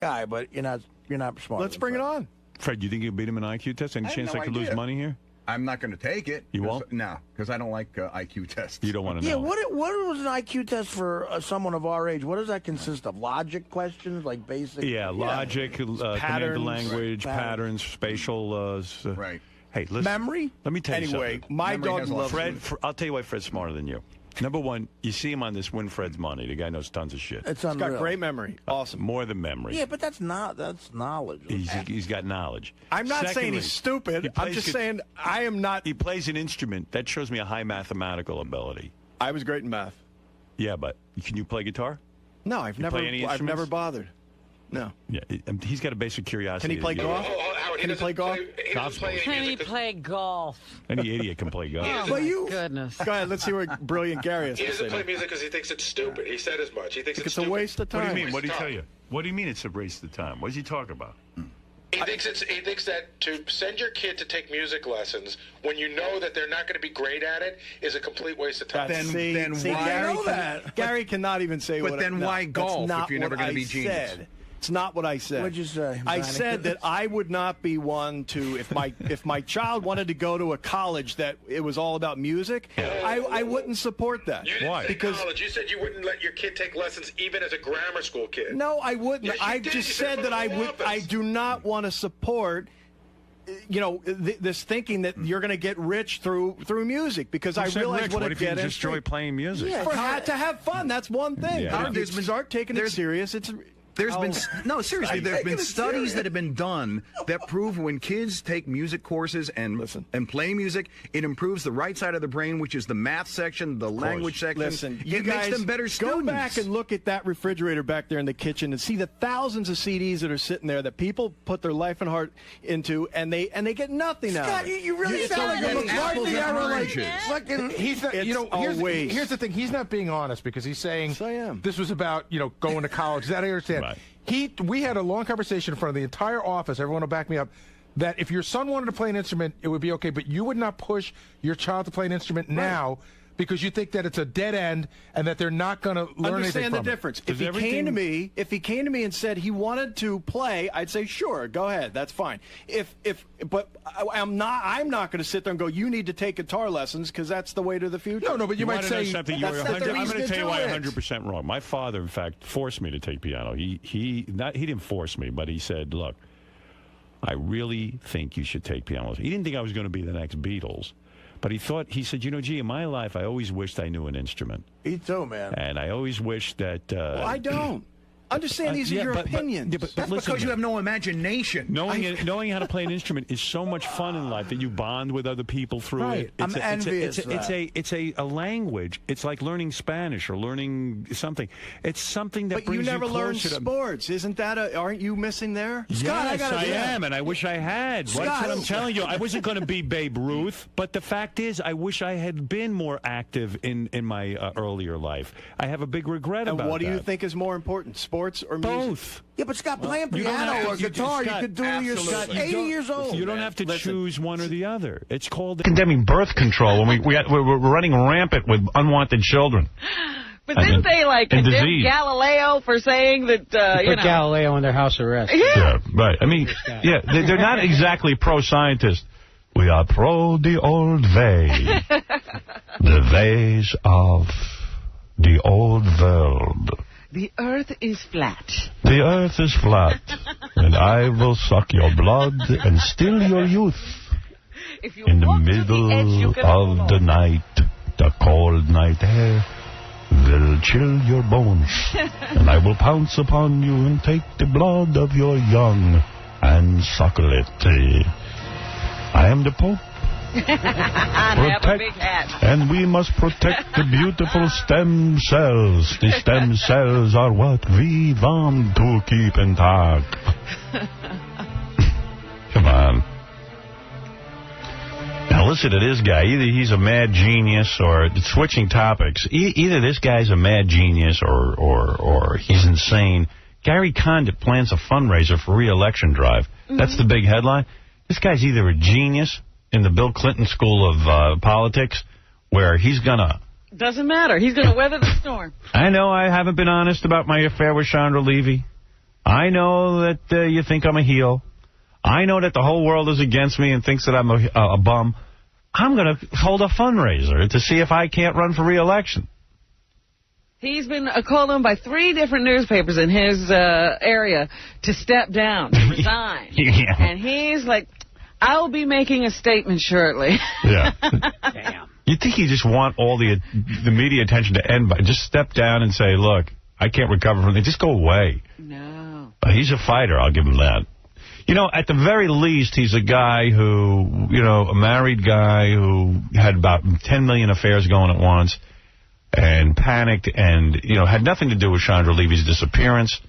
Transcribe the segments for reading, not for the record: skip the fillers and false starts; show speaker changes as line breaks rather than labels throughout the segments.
guy, but you're not smart.
Let's bring it on.
Fred, you think you'll beat him in an IQ test? Any chance I could lose money here?
I'm not going to take it.
You won't?
No, because I don't like IQ tests.
You don't want to know.
Yeah, what was an IQ test for someone of our age? What does that consist of? Logic questions, like basic?
Yeah, logic, command language, patterns, spatial.
Right.
Hey, listen.
Memory?
Let me tell you something.
Anyway, my dog loves
Fred. I'll tell you why Fred's smarter than you. Number one, you see him on this Win Fred's Money. The guy knows tons of shit.
It's
He's got great memory. Awesome.
More than memory.
Yeah, but that's knowledge.
He's got knowledge.
I'm not saying he's stupid. I'm just saying I am not.
He plays an instrument. That shows me a high mathematical ability.
I was great in math.
Yeah, but can you play guitar?
No, I've never bothered. No.
Yeah, he's got a basic curiosity.
Can he play golf? Can he play golf?
Can he play golf?
Any idiot can play golf.
Oh, my goodness.
Go ahead, let's see what brilliant Gary has to say.
He doesn't play music because he thinks it's stupid. He said as much. He thinks it's
a waste of time.
What do you mean? What did he tell you? What do you mean it's a waste of time? What does he talk about?
He thinks that to send your kid to take music lessons when you know that they're not going to be great at it is a complete waste of time.
Then why?
Gary cannot even say what.
But then why golf if you're never going to be genius?
It's not what I said.
What'd you say?
I said that I would not be one to, if my child wanted to go to a college that it was all about music, I wouldn't support that.
You didn't say college. You said you wouldn't let your kid take lessons even as a grammar school kid.
No, I wouldn't.
Yes,
I
did.
just said that I would. I do not want to support. This thinking that you're going to get rich through music, because I realize what
if you just enjoy playing music?
Yeah, to have fun. That's one thing.
Yeah.
If you start taking it serious,
There's been studies that have been done that prove when kids take music courses and play music, it improves the right side of the brain, which is the math section, the language section.
Listen,
it makes them better students.
Go back and look at that refrigerator back there in the kitchen and see the thousands of CDs that are sitting there that people put their life and heart into, and they get nothing out
Scott,
of it.
you really sound like a McCarthy era.
Here's the thing. He's not being honest, because he's saying
Yes, I am.
This was about going to college. That I understand. Right. We had a long conversation in front of the entire office. Everyone will back me up. That if your son wanted to play an instrument, it would be okay, but you would not push your child to play an instrument now because you think that it's a dead end and that they're not going to learn anything from
Understand the difference. If he came to me and said he wanted to play, I'd say sure, go ahead, that's fine. But I'm not going to sit there and go, you need to take guitar lessons because that's the way to the future.
No, but you might say
something. I'm going to tell you why 100% wrong. My father, in fact, forced me to take piano. He didn't force me, but he said, look, I really think you should take piano lessons. He didn't think I was going to be the next Beatles. But he said, gee, in my life, I always wished I knew an instrument.
Me too, man.
And I always wished that...
well, I don't. Understand these are your opinions.
That's because you have no imagination.
Knowing how to play an instrument is so much fun in life that you bond with other people through it.
I'm envious.
It's a language. It's like learning Spanish or learning something. It's something that brings you closer.
But you never learned sports. Isn't that aren't you missing there?
Scott, yes, I am, and I wish I had. Scott, that's what I'm telling you. I wasn't going to be Babe Ruth, but the fact is, I wish I had been more active in my earlier life. I have a big regret about that.
And what do you think is more important, sports or music?
Both.
Yeah, but Scott, playing piano or guitar, you could do you're 80 years old.
You don't have to choose one or the other. It's called condemning birth control when we're running rampant with unwanted children.
But didn't they condemn Galileo for saying that
put Galileo under house arrest?
Yeah, right. I mean, they're not exactly pro-scientist. We are pro the old way, the ways of the old world.
The earth is flat.
The earth is flat, and I will suck your blood and steal your youth.
If you
in the middle of the night, the cold night air will chill your bones, and I will pounce upon you and take the blood of your young and suckle it. I am the Pope. And we must protect the beautiful stem cells. The stem cells are what we want to keep intact. Come on. Now listen to this guy. Either he's a mad genius or switching topics. Either this guy's a mad genius or he's insane. Gary Condit plans a fundraiser for re-election drive. That's the big headline. This guy's either a genius in the Bill Clinton school of politics, where he's going to...
Doesn't matter. He's going to weather the storm.
I know I haven't been honest about my affair with Chandra Levy. I know that you think I'm a heel. I know that the whole world is against me and thinks that I'm a bum. I'm going to hold a fundraiser to see if I can't run for re-election.
He's been called on by 3 different newspapers in his area to step down, to resign.
Yeah.
And he's like, I'll be making a statement shortly.
Yeah.
Damn.
You think you just want all the media attention to end by just step down and say, look, I can't recover from it. Just go away.
No.
He's a fighter. I'll give him that. You know, at the very least, he's a guy who, you know, a married guy who had about 10 million affairs going at once and panicked and, you know, had nothing to do with Chandra Levy's disappearance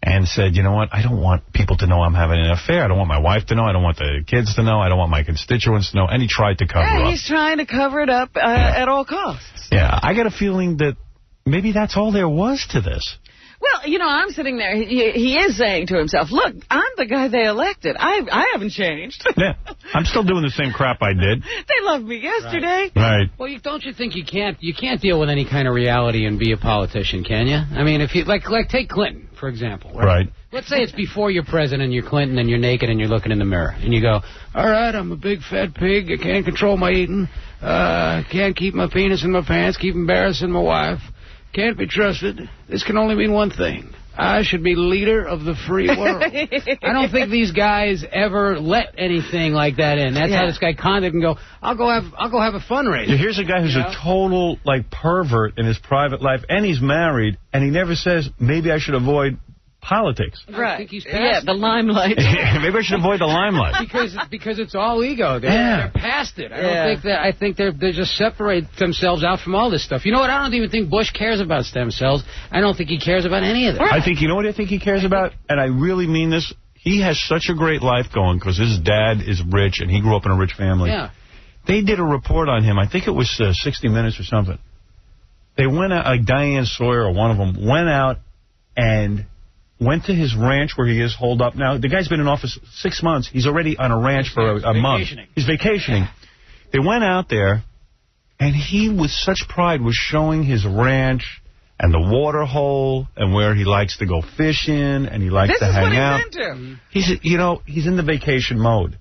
and said, you know what, I don't want people to know I'm having an affair. I don't want my wife to know. I don't want the kids to know. I don't want my constituents to know. And he tried to cover it up.
He's trying to cover it up at all costs.
Yeah, I got a feeling that maybe that's all there was to this.
Well, you know, I'm sitting there. He is saying to himself, look, I'm the guy they elected. I haven't changed.
Yeah, I'm still doing the same crap I did.
They loved me yesterday.
Right.
Well, don't you think you can't deal with any kind of reality and be a politician, can you? I mean, if you like take Clinton, for example.
Right.
Let's say it's before you're president, you're Clinton, and you're naked and you're looking in the mirror. And you go, all right, I'm a big fat pig. I can't control my eating. Can't keep my penis in my pants. Keep embarrassing my wife. Can't be trusted. This can only mean one thing. I should be leader of the free world. I don't think these guys ever let anything like that in. That's how this guy Condit can go, I'll go have a fundraiser.
Here's a guy who's a total, like, pervert in his private life, and he's married, and he never says, maybe I should avoid politics.
Right.
I think he's past
the limelight.
Maybe I should avoid the limelight.
Because it's all ego. They're past it. I don't think that. I think they just separate themselves out from all this stuff. You know what? I don't even think Bush cares about stem cells. I don't think he cares about any of this.
I think, you know what I think he cares about? And I really mean this. He has such a great life going because his dad is rich and he grew up in a rich family.
Yeah.
They did a report on him. I think it was 60 Minutes or something. They went out, like Diane Sawyer or one of them, went out and went to his ranch where he is holed up now. The guy's been in office 6 months. He's already on a ranch for a month. He's vacationing. They went out there, and he, with such pride, was showing his ranch and the water hole and where he likes to go fishing and he likes to hang out.
This is what he's into.
He's, you know, he's in the vacation mode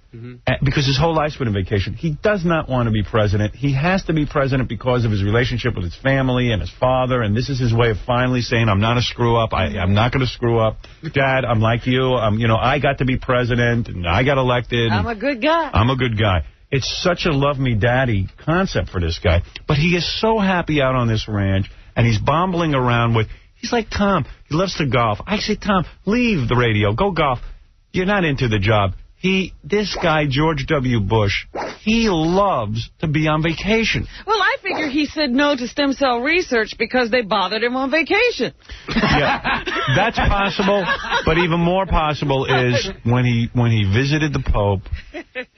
because his whole life's been a vacation. He does not want to be president. He has to be president because of his relationship with his family and his father, and this is his way of finally saying, I'm not a screw-up. I'm not going to screw up. Dad, I'm like you. You know, I got to be president, and I got elected.
I'm a good guy.
I'm a good guy. It's such a love me daddy concept for this guy. But he is so happy out on this ranch, and he's bombling around with, he's like Tom. He loves to golf. I say, Tom, leave the radio. Go golf. You're not into the job. This guy, George W. Bush, he loves to be on vacation.
Well, I figure he said no to stem cell research because they bothered him on vacation.
Yeah, that's possible. But even more possible is when he visited the Pope,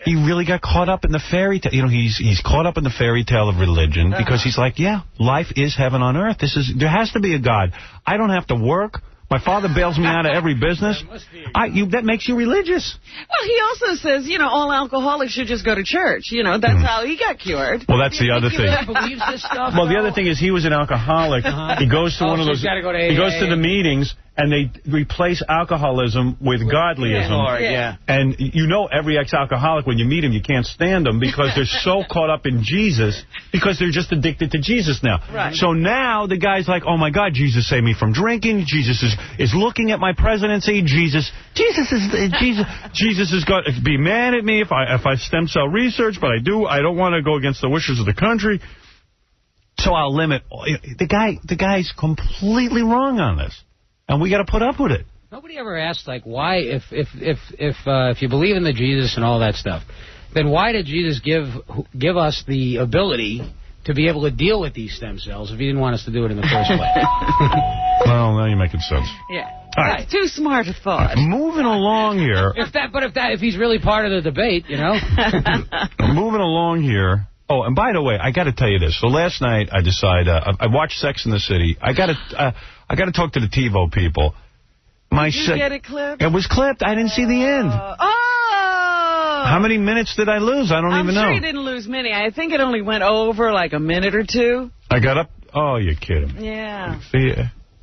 he really got caught up in the fairy tale. You know, he's caught up in the fairy tale of religion because he's like, yeah, life is heaven on earth. There has to be a God. I don't have to work. My father bails me out of every business. That makes you religious.
Well, he also says, you know, all alcoholics should just go to church. You know, that's how he got cured.
Well, that's the other thing.
Believes this stuff,
well, the other thing is he was an alcoholic. He goes to one of those. He goes to the meetings, and they replace alcoholism with godlyism.
Yeah.
And you know every ex-alcoholic, when you meet him, you can't stand them because they're so caught up in Jesus because they're just addicted to Jesus now.
Right.
So now the guy's like, oh, my God, Jesus saved me from drinking. Jesus is looking at my presidency. Jesus is going to be mad at me if I stem cell research, but I don't want to go against the wishes of the country. So I'll limit. The guy's completely wrong on this. And we got to put up with it.
Nobody ever asked, like, why, if you believe in the Jesus and all that stuff, then why did Jesus give us the ability to be able to deal with these stem cells if he didn't want us to do it in the first place?
Well, now you're making sense.
Yeah.
All right.
Too smart a thought.
Moving along here.
If he's really part of the debate, you know.
Moving along here. Oh, and by the way, I got to tell you this. So last night I decided I watched Sex in the City. I got to talk to the TiVo people.
Did you get it clipped?
It was clipped. I didn't see the end. How many minutes did I lose? I don't even know.
I'm sure you didn't lose many. I think it only went over like a minute or two.
I got up. Oh, you're kidding.
Yeah.
See,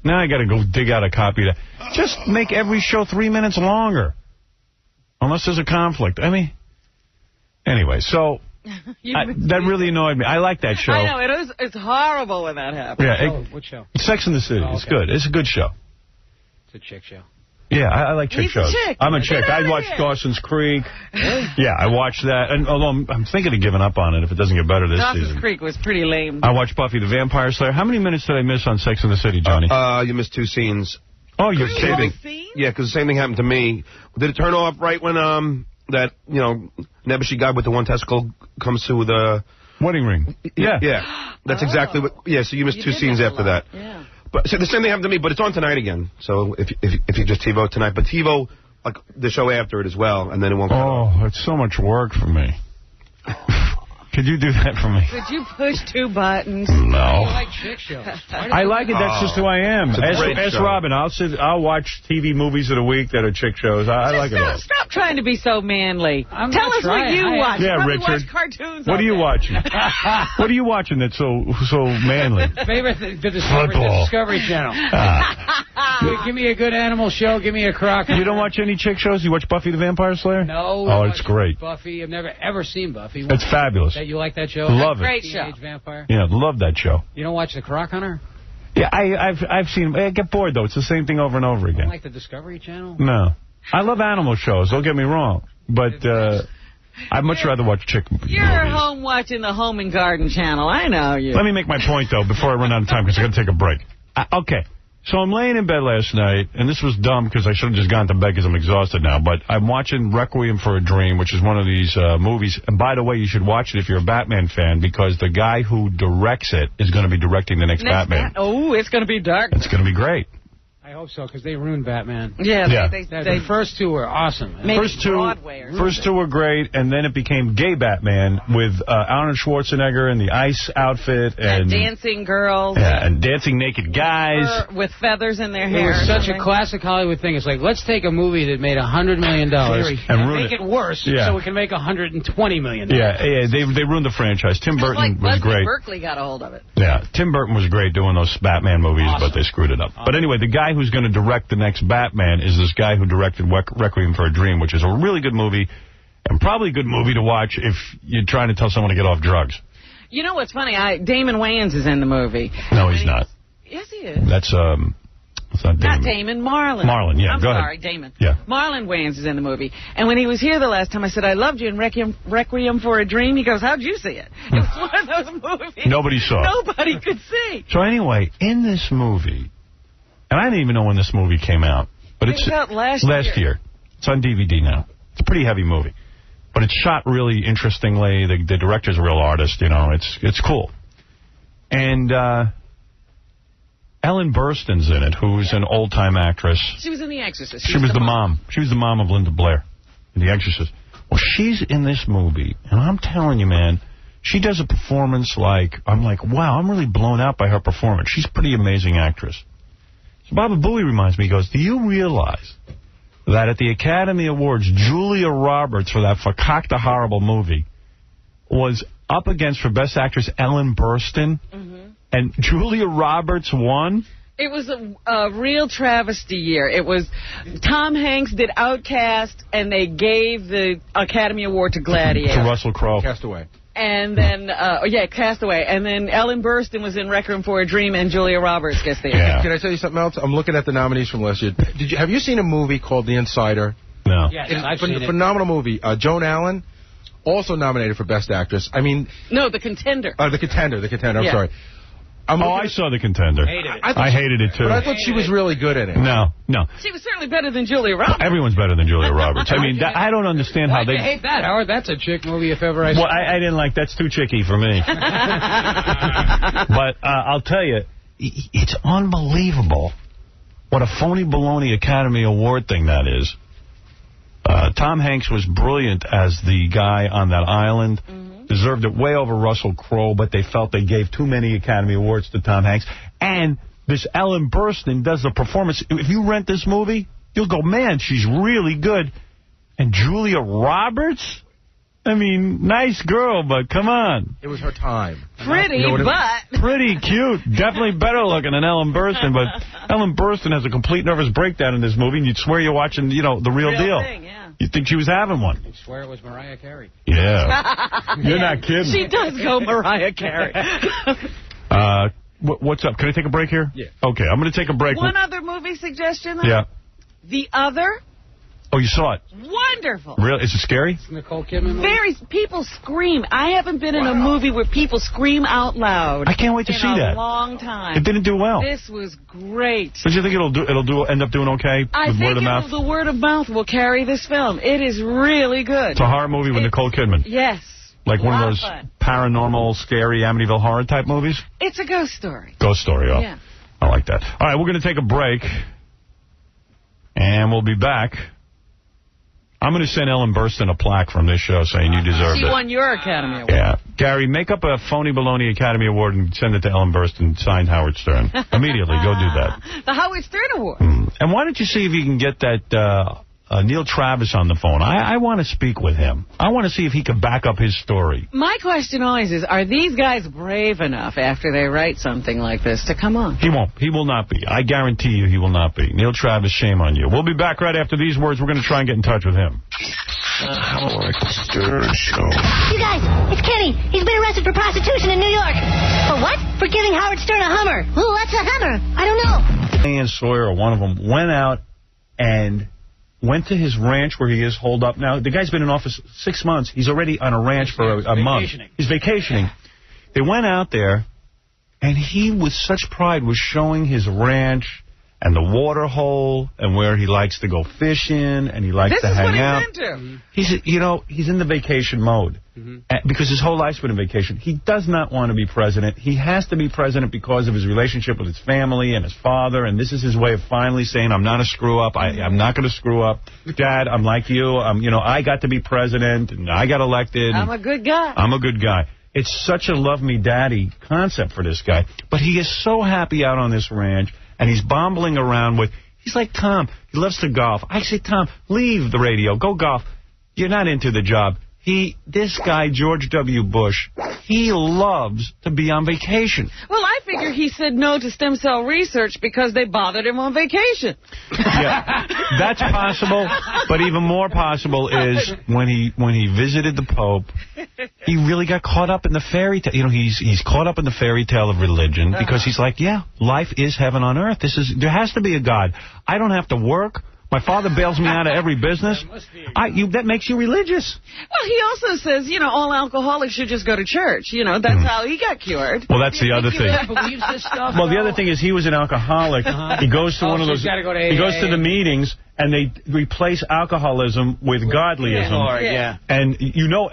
Now I got to go dig out a copy of that. Just make every show 3 minutes longer. Unless there's a conflict. I mean, anyway, so that really annoyed me. I like that show.
I know, it's horrible when that happens.
Yeah,
what show?
Sex and the City.
Oh, okay.
It's good. It's a good show.
It's a chick show.
Yeah, I like chick
He's
shows.
a chick.
I'm a chick. I watched Dawson's Creek. Yeah, I watched that. And although I'm thinking of giving up on it if it doesn't get better this
Dawson's
season.
Creek was pretty lame.
I watched Buffy the Vampire Slayer. How many minutes did I miss on Sex and the City, Johnny?
You missed 2 scenes.
Oh, you're kidding.
Yeah, because the same thing happened to me. Did it turn off right when that Nebuchadnezzar guy with the one testicle comes to the
wedding ring? Yeah.
Yeah. That's exactly what. Yeah. So you missed 2 scenes after that.
Yeah.
But so the same thing happened to me, but it's on tonight again. So if you just TiVo tonight, but TiVo like the show after it as well, and then it won't.
Oh, it's so much work for me. Could you do that for me?
Could you push 2 buttons?
No.
You like chick shows.
I like it. That's just who I am. Ask Robin. I'll watch TV movies of the week that are chick shows. I like it all.
Stop trying to be so manly. Tell us what you watch.
Yeah,
you
Richard.
Watch cartoons.
What are you watching? What are you watching that's so manly?
Favorite the Discovery Channel. Give me a good animal show. Give me a crocodile.
You don't watch any chick shows? You watch Buffy the Vampire Slayer?
No.
Oh, it's great.
Buffy. I've never ever seen Buffy.
It's fabulous.
You like that show?
Love it.
Great show.
Teenage Vampire.
Yeah, love that show.
You don't watch The Croc Hunter?
Yeah, I've seen. I get bored though. It's the same thing over and over
You
again.
don't like the Discovery Channel?
No, I love animal shows. Don't get me wrong, but I'd much rather watch chick movies.
You're home watching the Home and Garden Channel. I know you.
Let me make my point though before I run out of time because I got to take a break. Okay. So I'm laying in bed last night, and this was dumb because I should have just gone to bed because I'm exhausted now, but I'm watching Requiem for a Dream, which is one of these movies. And by the way, you should watch it if you're a Batman fan because the guy who directs it is going to be directing the next Batman.
Oh, it's going to be dark.
It's going to be great.
I hope so, because they ruined Batman.
Yeah.
The first 2 were awesome.
First two were great, and then it became Gay Batman with Arnold Schwarzenegger in the ice outfit. And
dancing girls.
Yeah, and dancing naked guys.
With feathers in their
It
hair.
was such a classic Hollywood thing. It's like, let's take a movie that made $100 million and make it worse so we can make $120 million.
Yeah, they ruined the franchise. Tim Burton was great.
Berkeley got a hold of it.
Yeah, Tim Burton was great doing those Batman movies, but they screwed it up. But anyway, the guy who's going to direct the next Batman is this guy who directed Requiem for a Dream, which is a really good movie and probably a good movie to watch if you're trying to tell someone to get off drugs.
You know what's funny? Damon Wayans is in the movie.
No, he's not.
Yes, he is.
That's it's not Damon.
Not Damon, Marlon.
Marlon, yeah, go ahead.
I'm sorry, Damon.
Yeah.
Marlon Wayans is in the movie. And when he was here the last time, I said, I loved you in Requiem for a Dream. He goes, how'd you see it? It was one of those movies
Nobody saw it.
Nobody could see.
So anyway, in this movie, and I didn't even know when this movie came out, but it's
out last
year. It's on DVD now. It's a pretty heavy movie, but it's shot really interestingly. The director's a real artist, It's cool. And Ellen Burstyn's in it, who's an old-time actress.
She was in The Exorcist.
She was the mom. She was the mom of Linda Blair in The Exorcist. Well, she's in this movie, and I'm telling you, man, she does a performance I'm like, wow, I'm really blown out by her performance. She's a pretty amazing actress. So Baba Booey reminds me, he goes, do you realize that at the Academy Awards, Julia Roberts, for that fakakta horrible movie, was up against, for Best Actress, Ellen Burstyn, and Julia Roberts won?
It was a real travesty year. It was Tom Hanks did Outcast, and they gave the Academy Award to Gladiator.
To Russell Crowe.
Castaway.
And then, Castaway. And then Ellen Burstyn was in Requiem for a Dream, and Julia Roberts gets the
Yeah.
Can I tell you something else? I'm looking at the nominees from last year. Have you seen a movie called The Insider?
No.
Yes, I've seen it.
Phenomenal movie. Joan Allen, also nominated for Best Actress. I mean...
No, The Contender.
The Contender. I'm sorry.
I saw The Contender. I hated it, too.
But I thought she was really good in it.
No.
She was certainly better than Julia Roberts.
Everyone's better than Julia Roberts. I mean, I don't understand how they...
I hate that, Howard. That's a chick movie if ever I saw.
Well, I didn't like... That's too chicky for me. But I'll tell you, it's unbelievable what a phony baloney Academy Award thing that is. Tom Hanks was brilliant as the guy on that island. Deserved it way over Russell Crowe, but they felt they gave too many Academy Awards to Tom Hanks. And this Ellen Burstyn does the performance. If you rent this movie, you'll go, man, she's really good. And Julia Roberts? I mean, nice girl, but come on.
It was her time.
Pretty, but...
Pretty cute. Definitely better looking than Ellen Burstyn, but Ellen Burstyn has a complete nervous breakdown in this movie, and you'd swear you're watching, the real deal.
Thing, yeah.
You'd think she was having one.
I swear it was Mariah Carey.
Yeah. You're not kidding.
She does go Mariah Carey.
What's up? Can I take a break here?
Yeah.
Okay, I'm going to take a break.
One other movie suggestion, though?
Yeah.
The Other.
Oh, you saw it?
Wonderful.
Really? Is it scary?
Nicole Kidman.
People scream. I haven't been in a movie where people scream out loud.
I can't wait to see that.
In a long time.
It didn't do well.
This was great.
But you think it'll end up doing okay with word of mouth?
The word of mouth will carry this film. It is really good.
It's a horror movie with Nicole Kidman.
Yes.
Like one of those paranormal, scary Amityville horror type movies?
It's a ghost story.
Ghost story, oh.
Yeah.
I like that. All right, we're going to take a break. And we'll be back. I'm going to send Ellen Burstyn a plaque from this show saying you deserve it.
She won your Academy Award.
Yeah. Gary, make up a phony baloney Academy Award and send it to Ellen Burstyn, signed Howard Stern. Immediately, go do that.
The Howard Stern Award.
And why don't you see if you can get that Neil Travis on the phone? I want to speak with him. I want to see if he can back up his story.
My question always is, are these guys brave enough after they write something like this to come on?
He won't. He will not be. I guarantee you he will not be. Neil Travis, shame on you. We'll be back right after these words. We're going to try and get in touch with him.
Howard Stern Show. You guys, it's Kenny. He's been arrested for prostitution in New York. For what? For giving Howard Stern a Hummer. Ooh, what's a Hummer? I don't know.
And Sawyer, or one of them, went out and went to his ranch where he is holed up. Now, the guy's been in office 6 months. He's already on a ranch for a month. He's vacationing. They went out there, and he, with such pride, was showing his ranch and the water hole and where he likes to go fishing and he likes to hang out.
This is what he's into.
He's in the vacation mode because his whole life's been a vacation. He does not want to be president. He has to be president because of his relationship with his family and his father, and this is his way of finally saying, I'm not a screw-up. I'm not going to screw up. Dad, I'm like you. I got to be president, and I got elected.
I'm a good guy.
I'm a good guy. It's such a love me daddy concept for this guy, but he is so happy out on this ranch, and he's bombling around with, he's like Tom. He loves to golf. I say, Tom, leave the radio. Go golf. You're not into the job. This guy, George W. Bush, he loves to be on vacation.
Well, I figure he said no to stem cell research because they bothered him on vacation.
Yeah, that's possible. But even more possible is when he visited the Pope, he really got caught up in the fairy tale. He's caught up in the fairy tale of religion because he's like, yeah, life is heaven on earth. There has to be a God. I don't have to work. My father bails me out of every business. That makes you religious.
Well, he also says, all alcoholics should just go to church. That's how he got cured.
Well, that's the other thing.
Believes this stuff,
well, the other thing is he was an alcoholic. He goes to one of those. He goes to the meetings, and they replace alcoholism with godlyism.
Yeah.
And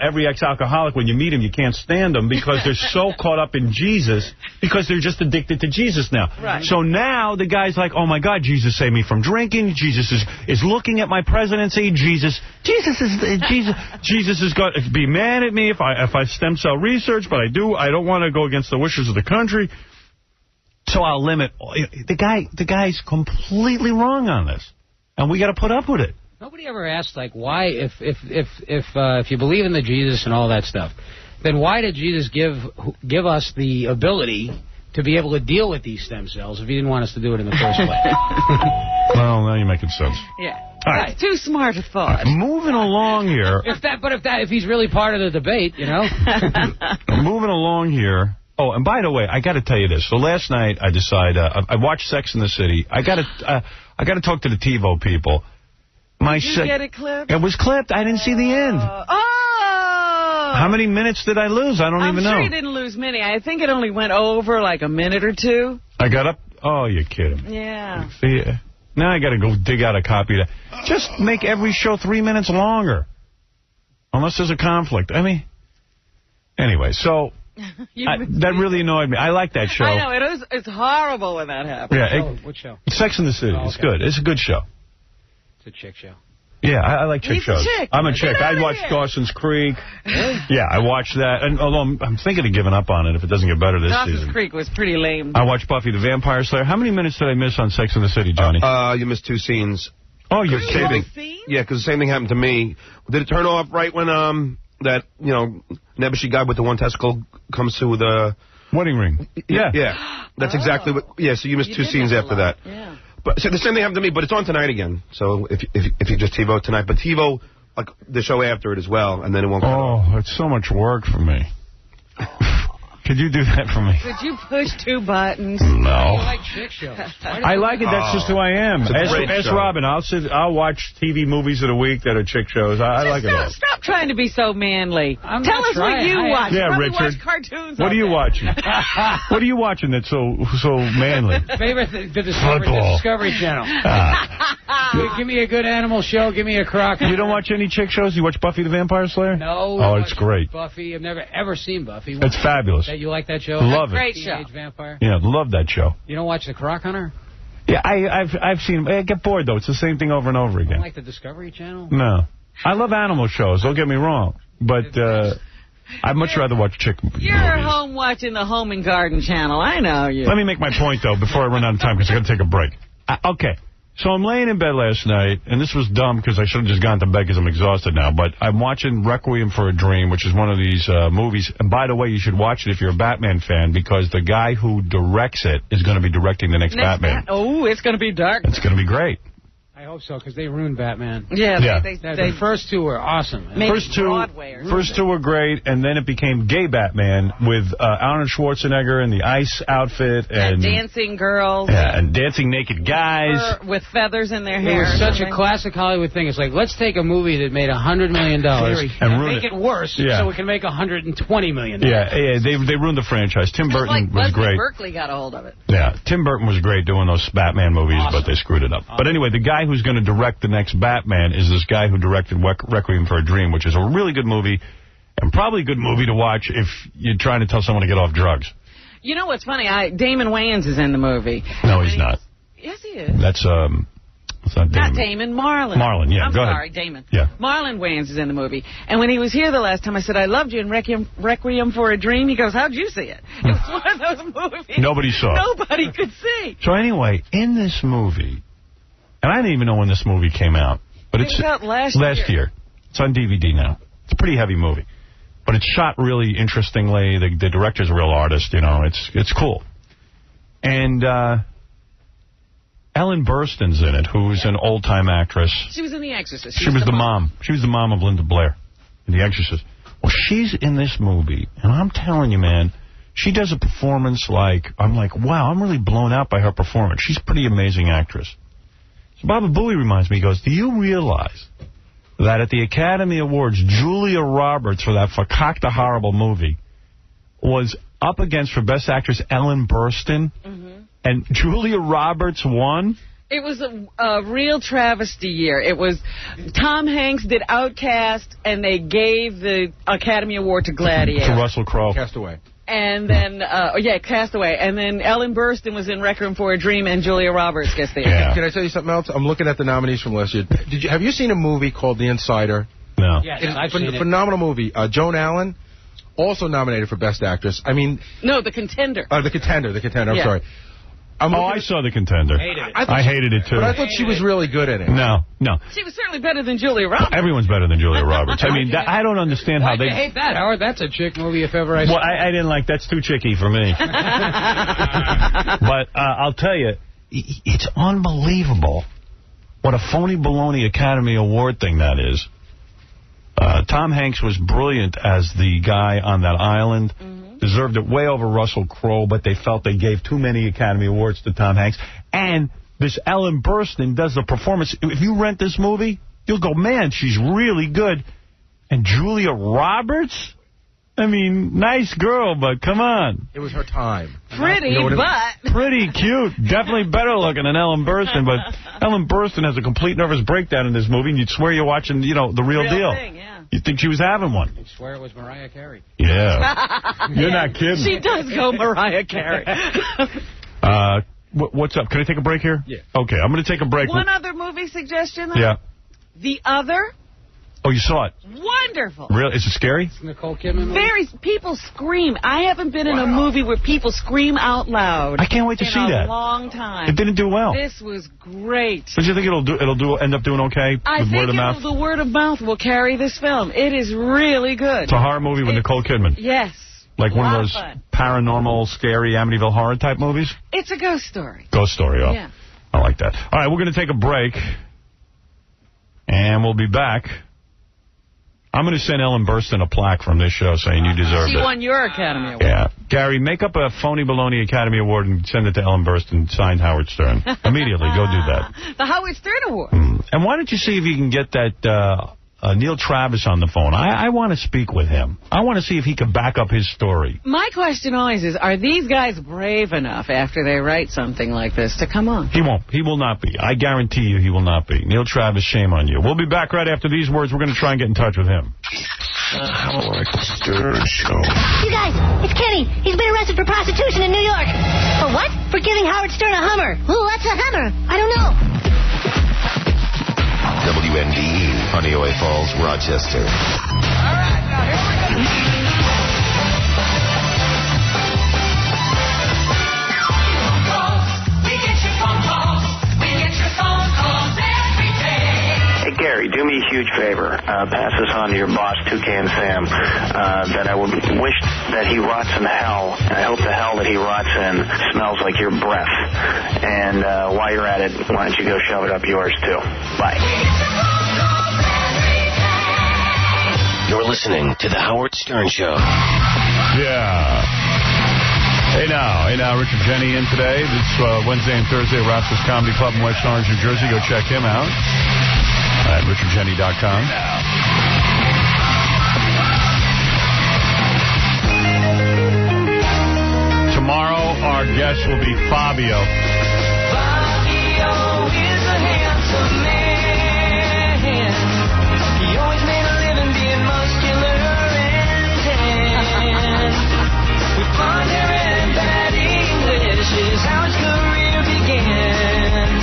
every ex-alcoholic, when you meet him, you can't stand them because they're so caught up in Jesus because they're just addicted to Jesus now.
Right.
So now the guy's like, oh, my God, Jesus saved me from drinking. Jesus is looking at my presidency. Jesus is going to be mad at me if I stem cell research, but I don't want to go against the wishes of the country. So I'll limit. The guy's completely wrong on this. And we got to put up with it.
Nobody ever asked, why, if you believe in the Jesus and all that stuff, then why did Jesus give us the ability to be able to deal with these stem cells if he didn't want us to do it in the first place?
Well, now you're making sense.
Yeah.
All right.
Too smart a thought.
Moving along here.
If he's really part of the debate,
Moving along here. Oh, and by the way, I got to tell you this. So last night I decided I watched Sex and the City. I got to talk to the TiVo people.
Did you get it clipped?
It was clipped. I didn't see the end. How many minutes did I lose? I don't even know.
I'm sure you didn't lose many. I think it only went over like a minute or two.
I got up. Oh, you're kidding.
Yeah.
See, now I got to go dig out a copy of that. Just make every show 3 minutes longer. Unless there's a conflict. I mean, anyway, so... that really annoyed me. I like that show.
I know. It's horrible when that happens.
Yeah,
what show?
Sex and the City. It's good. It's a good show.
It's a chick show.
Yeah, I like chick shows.
Chick.
I'm a chick. I watched Dawson's Creek. Yeah, I watched that. And although I'm thinking of giving up on it if it doesn't get better this season.
Dawson's Creek was pretty lame.
I watched Buffy the Vampire Slayer. How many minutes did I miss on Sex and the City, Johnny?
You missed 2 scenes.
Oh, you're kidding.
Yeah, because the same thing happened to me. Did it turn off right when that, you know, Nebuchadnezzar guy with the one testicle comes to the
wedding ring. Yeah.
Yeah. That's exactly what. Yeah, so you missed 2 scenes after that.
Yeah.
But so the same thing happened to me, but it's on tonight again. So if you just TiVo tonight, but TiVo, like, the show after it as well, and then it won't come off.
Oh, it's so much work for me. Could you do that for me?
Could you push 2 buttons?
No.
You like chick shows.
I like it. That's just who I am. Ask Robin. I'll watch TV movies of the week that are chick shows. I like it all.
Stop trying to be so manly.
I'm
Tell
not
us
trying.
what you watch.
Yeah,
you
Richard.
Watch cartoons.
What are you watching? What are you watching that's so manly?
Favorite the Discovery Channel. Give me a good animal show. Give me a croc.
You don't watch any chick shows? You watch Buffy the Vampire Slayer?
No.
Oh, it's great.
Buffy. I've never ever seen Buffy.
It's fabulous.
You like that show?
Love it.
Great show.
Teenage Vampire.
Yeah, love that show.
You don't watch The Croc Hunter?
Yeah, I've seen. I get bored though. It's the same thing over and over again.
You like the Discovery Channel?
No, I love animal shows. Don't get me wrong, but I'd much rather watch chick movies.
You're home watching the Home and Garden Channel. I know you.
Let me make my point though before I run out of time because I got to take a break. Okay. So I'm laying in bed last night, and this was dumb because I should have just gone to bed because I'm exhausted now, but I'm watching Requiem for a Dream, which is one of these movies. And by the way, you should watch it if you're a Batman fan because the guy who directs it is going to be directing the next Batman.
Oh, it's going to be dark.
It's going to be great.
I hope so, because they ruined Batman.
Yeah.
The first 2 were awesome.
First two were great, and then it became gay Batman with Arnold Schwarzenegger and the ice outfit. And
dancing girls.
Yeah, and dancing naked guys.
With feathers in their
It
hair.
was such a classic Hollywood thing. It's like, let's take a movie that made $100 million
and
make it worse so we can make $120 million.
Yeah, they ruined the franchise. Tim Burton was great.
Berkeley got a hold of it.
Yeah, Tim Burton was great doing those Batman movies, but they screwed it up. But anyway, the guy who's going to direct the next Batman is this guy who directed Requiem for a Dream, which is a really good movie and probably a good movie to watch if you're trying to tell someone to get off drugs.
You know what's funny? Damon Wayans is in the movie.
No, he's not.
Yes, he is.
That's it's not Damon.
Not Damon, Marlon.
Marlon, yeah,
I'm
go
sorry,
ahead.
Damon.
Yeah.
Marlon Wayans is in the movie. And when he was here the last time, I said, I loved you in Requiem for a Dream. He goes, how'd you see it? It was one of those movies
Nobody saw it.
Nobody could see.
So anyway, in this movie, and I didn't even know when this movie came out, but it's
out last
year. It's on DVD now. It's a pretty heavy movie. But it's shot really interestingly. The director's a real artist, you know. It's cool. And Ellen Burstyn's in it, who's an old-time actress.
She was in The Exorcist.
She was the mom. She was the mom of Linda Blair in The Exorcist. Well, she's in this movie, and I'm telling you, man, she does a performance I'm like, wow, I'm really blown out by her performance. She's a pretty amazing actress. So Baba Booey reminds me, he goes, do you realize that at the Academy Awards, Julia Roberts, for that Fakak the Horrible movie, was up against, for Best Actress, Ellen Burstyn, and Julia Roberts won?
It was a real travesty year. It was Tom Hanks did Outcast, and they gave the Academy Award to Gladiator.
To Russell Crowe.
Castaway.
And then, Castaway. And then Ellen Burstyn was in Requiem for a Dream, and Julia Roberts gets the
Oscar.
Can I tell you something else? I'm looking at the nominees from last year. Have you seen a movie called The Insider?
No.
Yes, I've seen it.
Phenomenal movie. Joan Allen, also nominated for Best Actress. I mean...
No, The Contender.
The Contender. I'm sorry.
I saw The Contender. I hated it, too.
But I thought she was really good in it.
No.
She was certainly better than Julia Roberts.
Well, everyone's better than Julia Roberts. I mean, I don't understand how they...
I hate that, Howard. That's a chick movie if ever I saw.
Well, I didn't like... That's too chicky for me. But I'll tell you, it's unbelievable what a phony baloney Academy Award thing that is. Tom Hanks was brilliant as the guy on that island. Deserved it way over Russell Crowe, but they felt they gave too many Academy Awards to Tom Hanks. And this Ellen Burstyn does the performance. If you rent this movie, you'll go, man, she's really good. And Julia Roberts? I mean, nice girl, but come on.
It was her time.
Pretty, but...
Pretty cute. Definitely better looking than Ellen Burstyn, but Ellen Burstyn has a complete nervous breakdown in this movie, and you'd swear you're watching, the real deal.
Thing, yeah.
You'd think she was having one.
I swear it was Mariah Carey.
Yeah. You're not kidding.
She does go Mariah Carey.
What's up? Can I take a break here?
Yeah.
Okay, I'm going to take a break.
One other movie suggestion, though?
Yeah.
The Other.
Oh, you saw it?
Wonderful.
Really? Is it scary?
It's Nicole Kidman movie?
People scream. I haven't been in a movie where people scream out loud.
I can't wait to see that.
In a long time.
It didn't do well.
This was great.
But you think it'll end up doing okay with word of mouth?
The word of mouth will carry this film. It is really good.
It's a horror movie with Nicole Kidman.
Yes.
Like one of those paranormal, scary Amityville horror type movies?
It's a ghost story.
Ghost story, oh.
Yeah.
I like that. All right, we're going to take a break. And we'll be back. I'm going to send Ellen Burstyn a plaque from this show saying you deserved it.
She won your Academy Award.
Yeah. Gary, make up a phony baloney Academy Award and send it to Ellen Burstyn, signed Howard Stern. Immediately, go do that.
The Howard Stern Award.
And why don't you see if you can get that Neil Travis on the phone? I want to speak with him. I want to see if he can back up his story.
My question always is, are these guys brave enough after they write something like this to come on?
He won't. He will not be. I guarantee you he will not be. Neil Travis, shame on you. We'll be back right after these words. We're going to try and get in touch with him.
The Howard Stern Show. You guys, it's Kenny. He's been arrested for prostitution in New York. For what? For giving Howard Stern a Hummer. Ooh, what's a Hummer? I don't know.
WNDE, Honeyway Falls, Rochester.
All right, now here we go.
Hey, Gary, do me a huge favor. Pass this on to your boss, Toucan Sam, that I would wish that he rots in hell. I hope the hell that he rots in smells like your breath. And while you're at it, why don't you go shove it up yours, too. Bye.
You're listening to The Howard Stern Show.
Yeah. Hey now, Richard Jenny in today. This Wednesday and Thursday at Rascals Comedy Club in West Orange, New Jersey. Go check him out at richardjenny.com. Tomorrow, our guest will be Fabio.
Fabio is a handsome man. He always made a living being muscular and tan. With blonde hair and bad English is how his career began.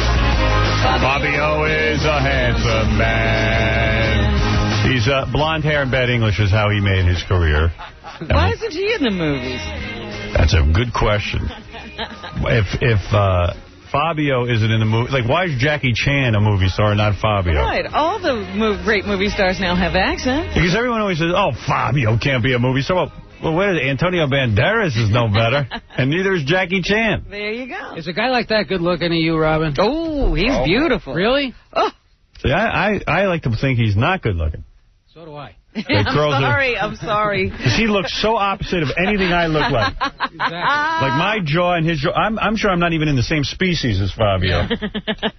Fabio is a handsome man. He's blonde hair and bad English is how he made his career.
Why isn't he in the movies?
That's a good question. If Fabio isn't in the movie, like, why is Jackie Chan a movie star and not Fabio?
Right. All the great movie stars now have accents.
Because everyone always says, oh, Fabio can't be a movie star. Well, wait, Antonio Banderas is no better, and neither is Jackie Chan.
There you go.
Is a guy like that good looking to you, Robin?
Oh, he's beautiful.
Really?
Oh.
See, I like to think he's not good looking.
So do I.
I'm sorry.
Because he looks so opposite of anything I look like.
Exactly.
Like my jaw and his jaw. I'm sure I'm not even in the same species as Fabio.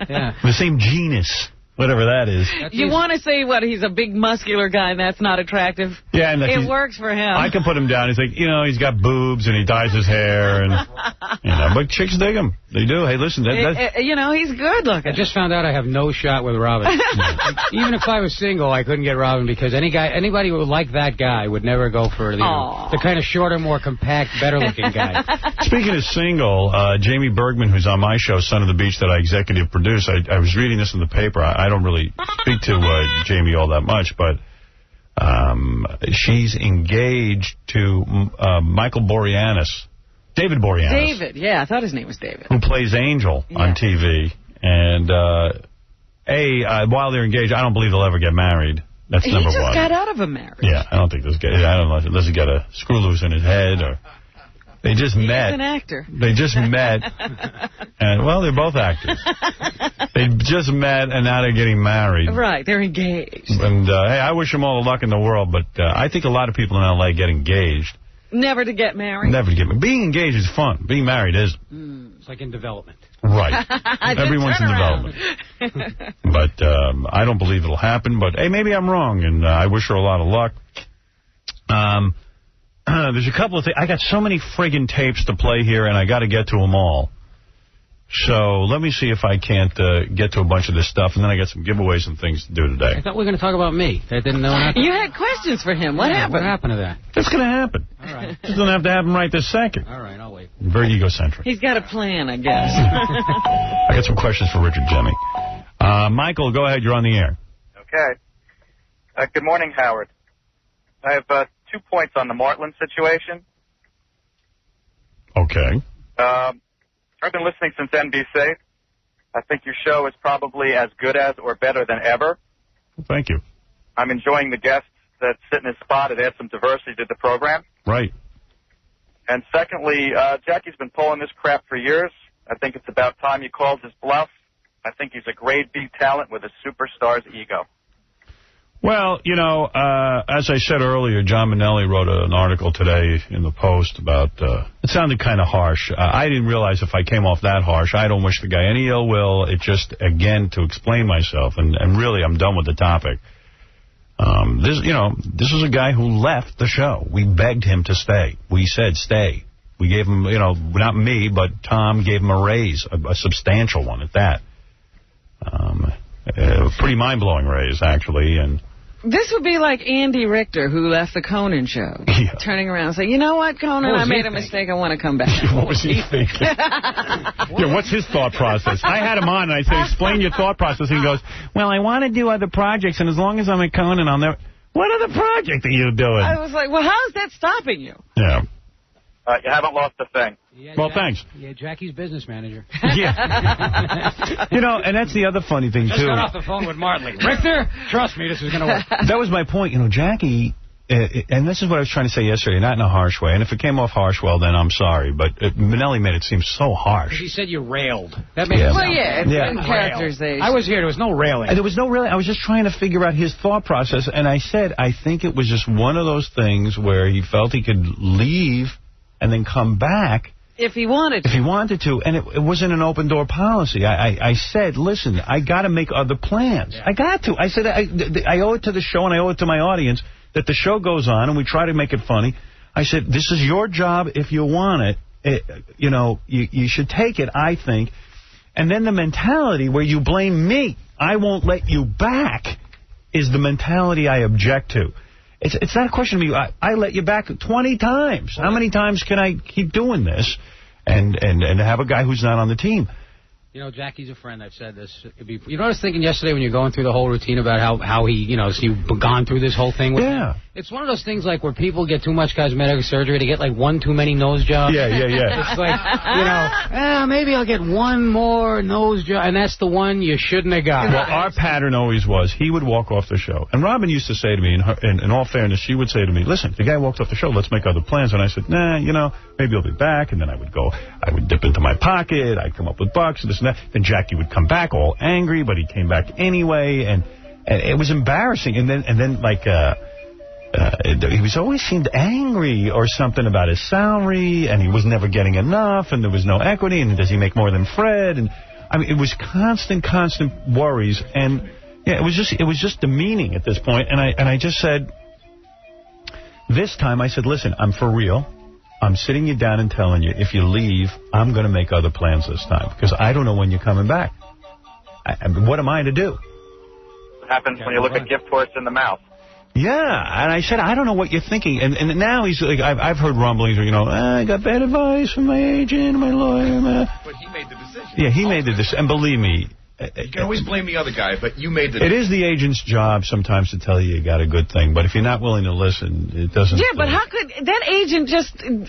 Yeah.
The same genus. Whatever that is.
You want to say, what, he's a big muscular guy and that's not attractive?
Yeah, and
it works for him.
I can put him down. He's like, he's got boobs and he dyes his hair. And but chicks dig him. They do. Hey, listen.
He's good looking.
I just found out I have no shot with Robin. Even if I was single, I couldn't get Robin because anybody who would like that guy would never go for the kind of shorter, more compact, better-looking guy.
Speaking of single, Jamie Bergman, who's on my show, Son of the Beach, that I executive produce, I was reading this in the paper. I don't really speak to Jamie all that much, but she's engaged to Michael Boreanaz. David Boreanaz.
David, yeah, I thought his name was David.
Who plays Angel on TV. And, while they're engaged, I don't believe they'll ever get married. That's number one.
He just got out of a marriage.
Yeah, I don't think this guy, I don't know, unless he got a screw loose in his head or... They just met.
He's an actor.
They just met. And, well, they're both actors. They just met, and now they're getting married.
Right, they're engaged.
And, hey, I wish them all the luck in the world, but I think a lot of people in L.A. get engaged.
Never to get married?
Never to get married. Being engaged is fun. Being married isn't.
It's like in development.
Right. Everyone's in development. But I don't believe it'll happen. But, hey, maybe I'm wrong, and I wish her a lot of luck. There's a couple of things. I got so many friggin' tapes to play here, and I got to get to them all. So let me see if I can't get to a bunch of this stuff, and then I got some giveaways and things to do today.
I thought we were going to talk about me. That didn't know nothing.
You had questions for him. What happened?
What happened to that?
It's going to happen.
All right.
It doesn't have to happen right this second.
All right, I'll wait.
Very egocentric.
He's got a plan, I guess.
I got some questions for Richard Jimmy. Michael, go ahead. You're on the air.
Okay. Good morning, Howard. I have 2 points on the Martland situation.
Okay.
I've been listening since NBC. I think your show is probably as good as or better than ever.
Thank you.
I'm enjoying the guests that sit in his spot. It adds some diversity to the program.
Right.
And secondly, Jackie's been pulling this crap for years. I think it's about time he calls his bluff. I think he's a grade B talent with a superstar's ego.
Well, you know, as I said earlier, John Minnelli wrote an article today in the Post about, it sounded kind of harsh. I didn't realize if I came off that harsh. I don't wish the guy any ill will. It just, again, to explain myself, and really I'm done with the topic. This is a guy who left the show. We begged him to stay. We said stay. We gave him, not me, but Tom gave him a raise, a substantial one at that. A pretty mind-blowing raise, actually. And
this would be like Andy Richter, who left the Conan show, turning around and saying, you know what, Conan, I made a mistake. I want to come back.
What was he thinking? Yeah, what's his thought process? I had him on, and I said, explain your thought process. And he goes, well, I want to do other projects, and as long as I'm at Conan, I'll never... What other project are you doing?
I was like, well, how's that stopping you?
Yeah.
You haven't lost a thing.
Yeah,
well, thanks.
Yeah, Jackie's business manager.
Yeah. And that's the other funny thing,
Just
too.
got off the phone with Martley. Richter, trust me, this is going to work.
That was my point. Jackie, and this is what I was trying to say yesterday, not in a harsh way. And if it came off harsh, well, then I'm sorry. But Minnelli made it seem so harsh.
He said you railed. That made it sound
it's characterization.
I was here. There was no railing.
There was no railing. I was just trying to figure out his thought process. And I said, I think it was just one of those things where he felt he could leave and then come back.
If he wanted to.
If he wanted to. And it wasn't an open-door policy. I said, listen, I got to make other plans. Yeah. I got to. I said, I owe it to the show and I owe it to my audience that the show goes on and we try to make it funny. I said, this is your job if you want it. You should take it, I think. And then the mentality where you blame me, I won't let you back, is the mentality I object to. It's not a question of me. I let you back 20 times. How many times can I keep doing this and have a guy who's not on the team?
Jackie's a friend. I've said this. You know what I was thinking yesterday when you're going through the whole routine about how he, you've gone through this whole thing with him? It's one of those things like where people get too much cosmetic surgery to get like one too many nose jobs.
Yeah.
It's like, maybe I'll get one more nose job, and that's the one you shouldn't have got.
Well, our pattern always was he would walk off the show. And Robin used to say to me, in all fairness, she would say to me, listen, the guy walked off the show, let's make other plans. And I said, nah, maybe he'll be back. And then I would dip into my pocket, I'd come up with bucks, and this and that. Then Jackie would come back all angry, but he came back anyway, and it was embarrassing. And then like he was always seemed angry or something about his salary, and he was never getting enough, and there was no equity, and does he make more than Fred? And I mean, it was constant worries, and yeah, it was just demeaning at this point. And I just said, this time I said, listen, I'm for real. I'm sitting you down and telling you, if you leave, I'm going to make other plans this time, because I don't know when you're coming back. What am I to do?
What happens when you look a gift horse in the mouth?
Yeah, and I said, I don't know what you're thinking. And now he's like, I've heard rumblings, I got bad advice from my agent, my lawyer.
But he made the decision.
Yeah, he made the decision. And believe me,
you can always blame the other guy, but you made the
decision. It is the agent's job sometimes to tell you got a good thing, but if you're not willing to listen, it doesn't.
Yeah, but how could that agent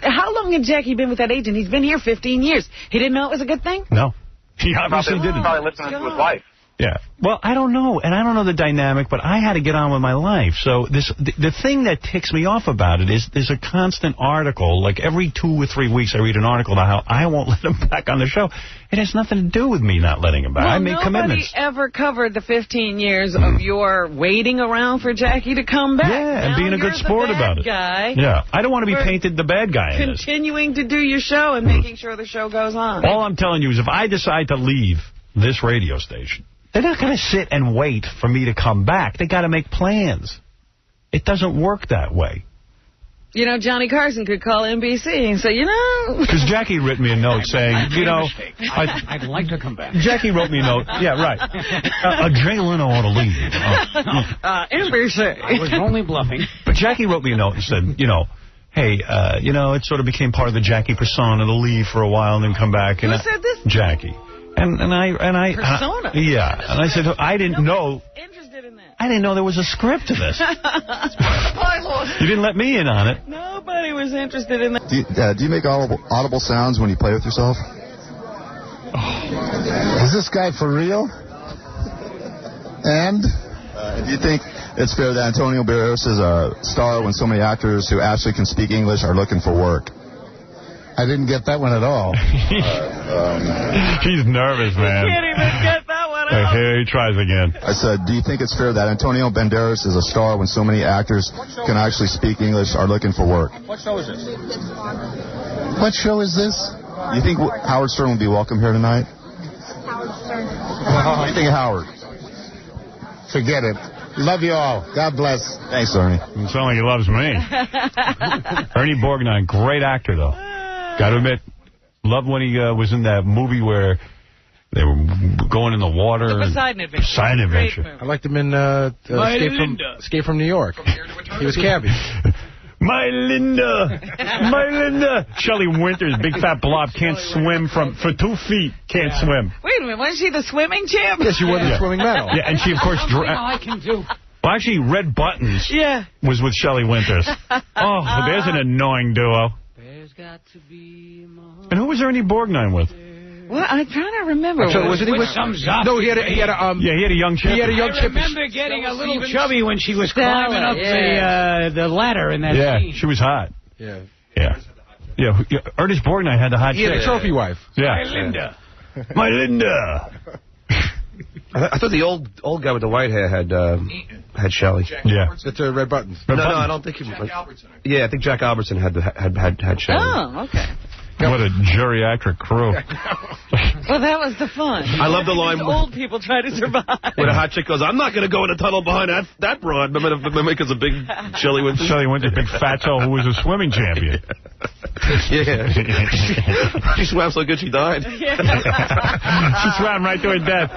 how long had Jackie been with that agent? He's been here 15 years. He didn't know it was a good thing?
No. He obviously didn't.
Probably listening to his wife.
Yeah. Well, I don't know, and I don't know the dynamic, but I had to get on with my life. So the thing that ticks me off about it is there's a constant article, like every 2 or 3 weeks I read an article about how I won't let him back on the show. It has nothing to do with me not letting him back.
Well,
I made commitments.
Nobody ever covered the 15 years of your waiting around for Jackie to come back.
Yeah, and being a good sport about it.
Guy.
Yeah, I don't want to be painted the bad guy in this.
Continuing to do your show and making sure the show goes on.
All I'm telling you is if I decide to leave this radio station, they're not going to sit and wait for me to come back. They got to make plans. It doesn't work that way.
Johnny Carson could call NBC and say,
Because Jackie wrote me a note saying,
I'd like to come back.
Jackie wrote me a note. Yeah, right. Jay Leno ought to leave.
NBC.
I was only bluffing.
But Jackie wrote me a note and said, hey, it sort of became part of the Jackie persona to leave for a while and then come back.
Who said this?
Jackie. And I
persona.
Yeah. And I said, I didn't know.
Interested in that.
I didn't know there was a script to this. You didn't let me in on it.
Nobody was interested in that.
Do you make audible sounds when you play with yourself?
Is this guy for real? And?
Do you think it's fair that Antonio Banderas is a star when so many actors who actually can speak English are looking for work?
I didn't get that one at all.
He's nervous, man.
Can't even get that one out.
Here he tries again.
I said, do you think it's fair that Antonio Banderas is a star when so many actors can actually speak English are looking for work?
What show is this? What show is this?
Do you think Howard Stern will be welcome here tonight?
Howard Stern.
What do you think of Howard?
Forget it. Love you all. God bless.
Thanks, Ernie.
It sounds like he loves me. Ernie Borgnine, great actor, though. Got to admit, loved when he was in that movie where they were going in the water.
The Poseidon Adventure.
Poseidon Adventure.
I liked him in Escape from New York. He was Cabby.
My Linda. My Linda. Shelley Winters, big fat blob, can't swim for 2 feet. Can't swim.
Wait a minute, wasn't she the swimming champ?
Yeah, she won the swimming medal.
Yeah, and she, of course...
I can do.
Well, actually, Red Buttons was with Shelley Winters. Oh, there's an annoying duo.
There's got to be more.
And who was Ernie Borgnine with?
Well, I'm trying to remember.
So wasn't he with
sums up?
No, he had a young chip.
I remember getting a little chubby when she was climbing up the ladder in that scene.
She was hot.
Yeah.
Ernest Borgnine had the hot chick.
He had a trophy wife.
Yeah.
My Linda.
My Linda.
I thought the old guy with the white hair had Shelley.
Yeah.
That's Red Buttons.
No, I don't think he. Yeah, I think Jack Albertson had Shelley.
Oh, okay.
What a geriatric crew.
Well, that was the fun.
I love the line
old people try to survive.
When a hot chick goes, I'm not going to go in a tunnel behind that broad. Because a big Shelley Winters.
Shelley Winters, big fatso who was a swimming champion.
Yeah. She swam so good she died.
She swam right to her death.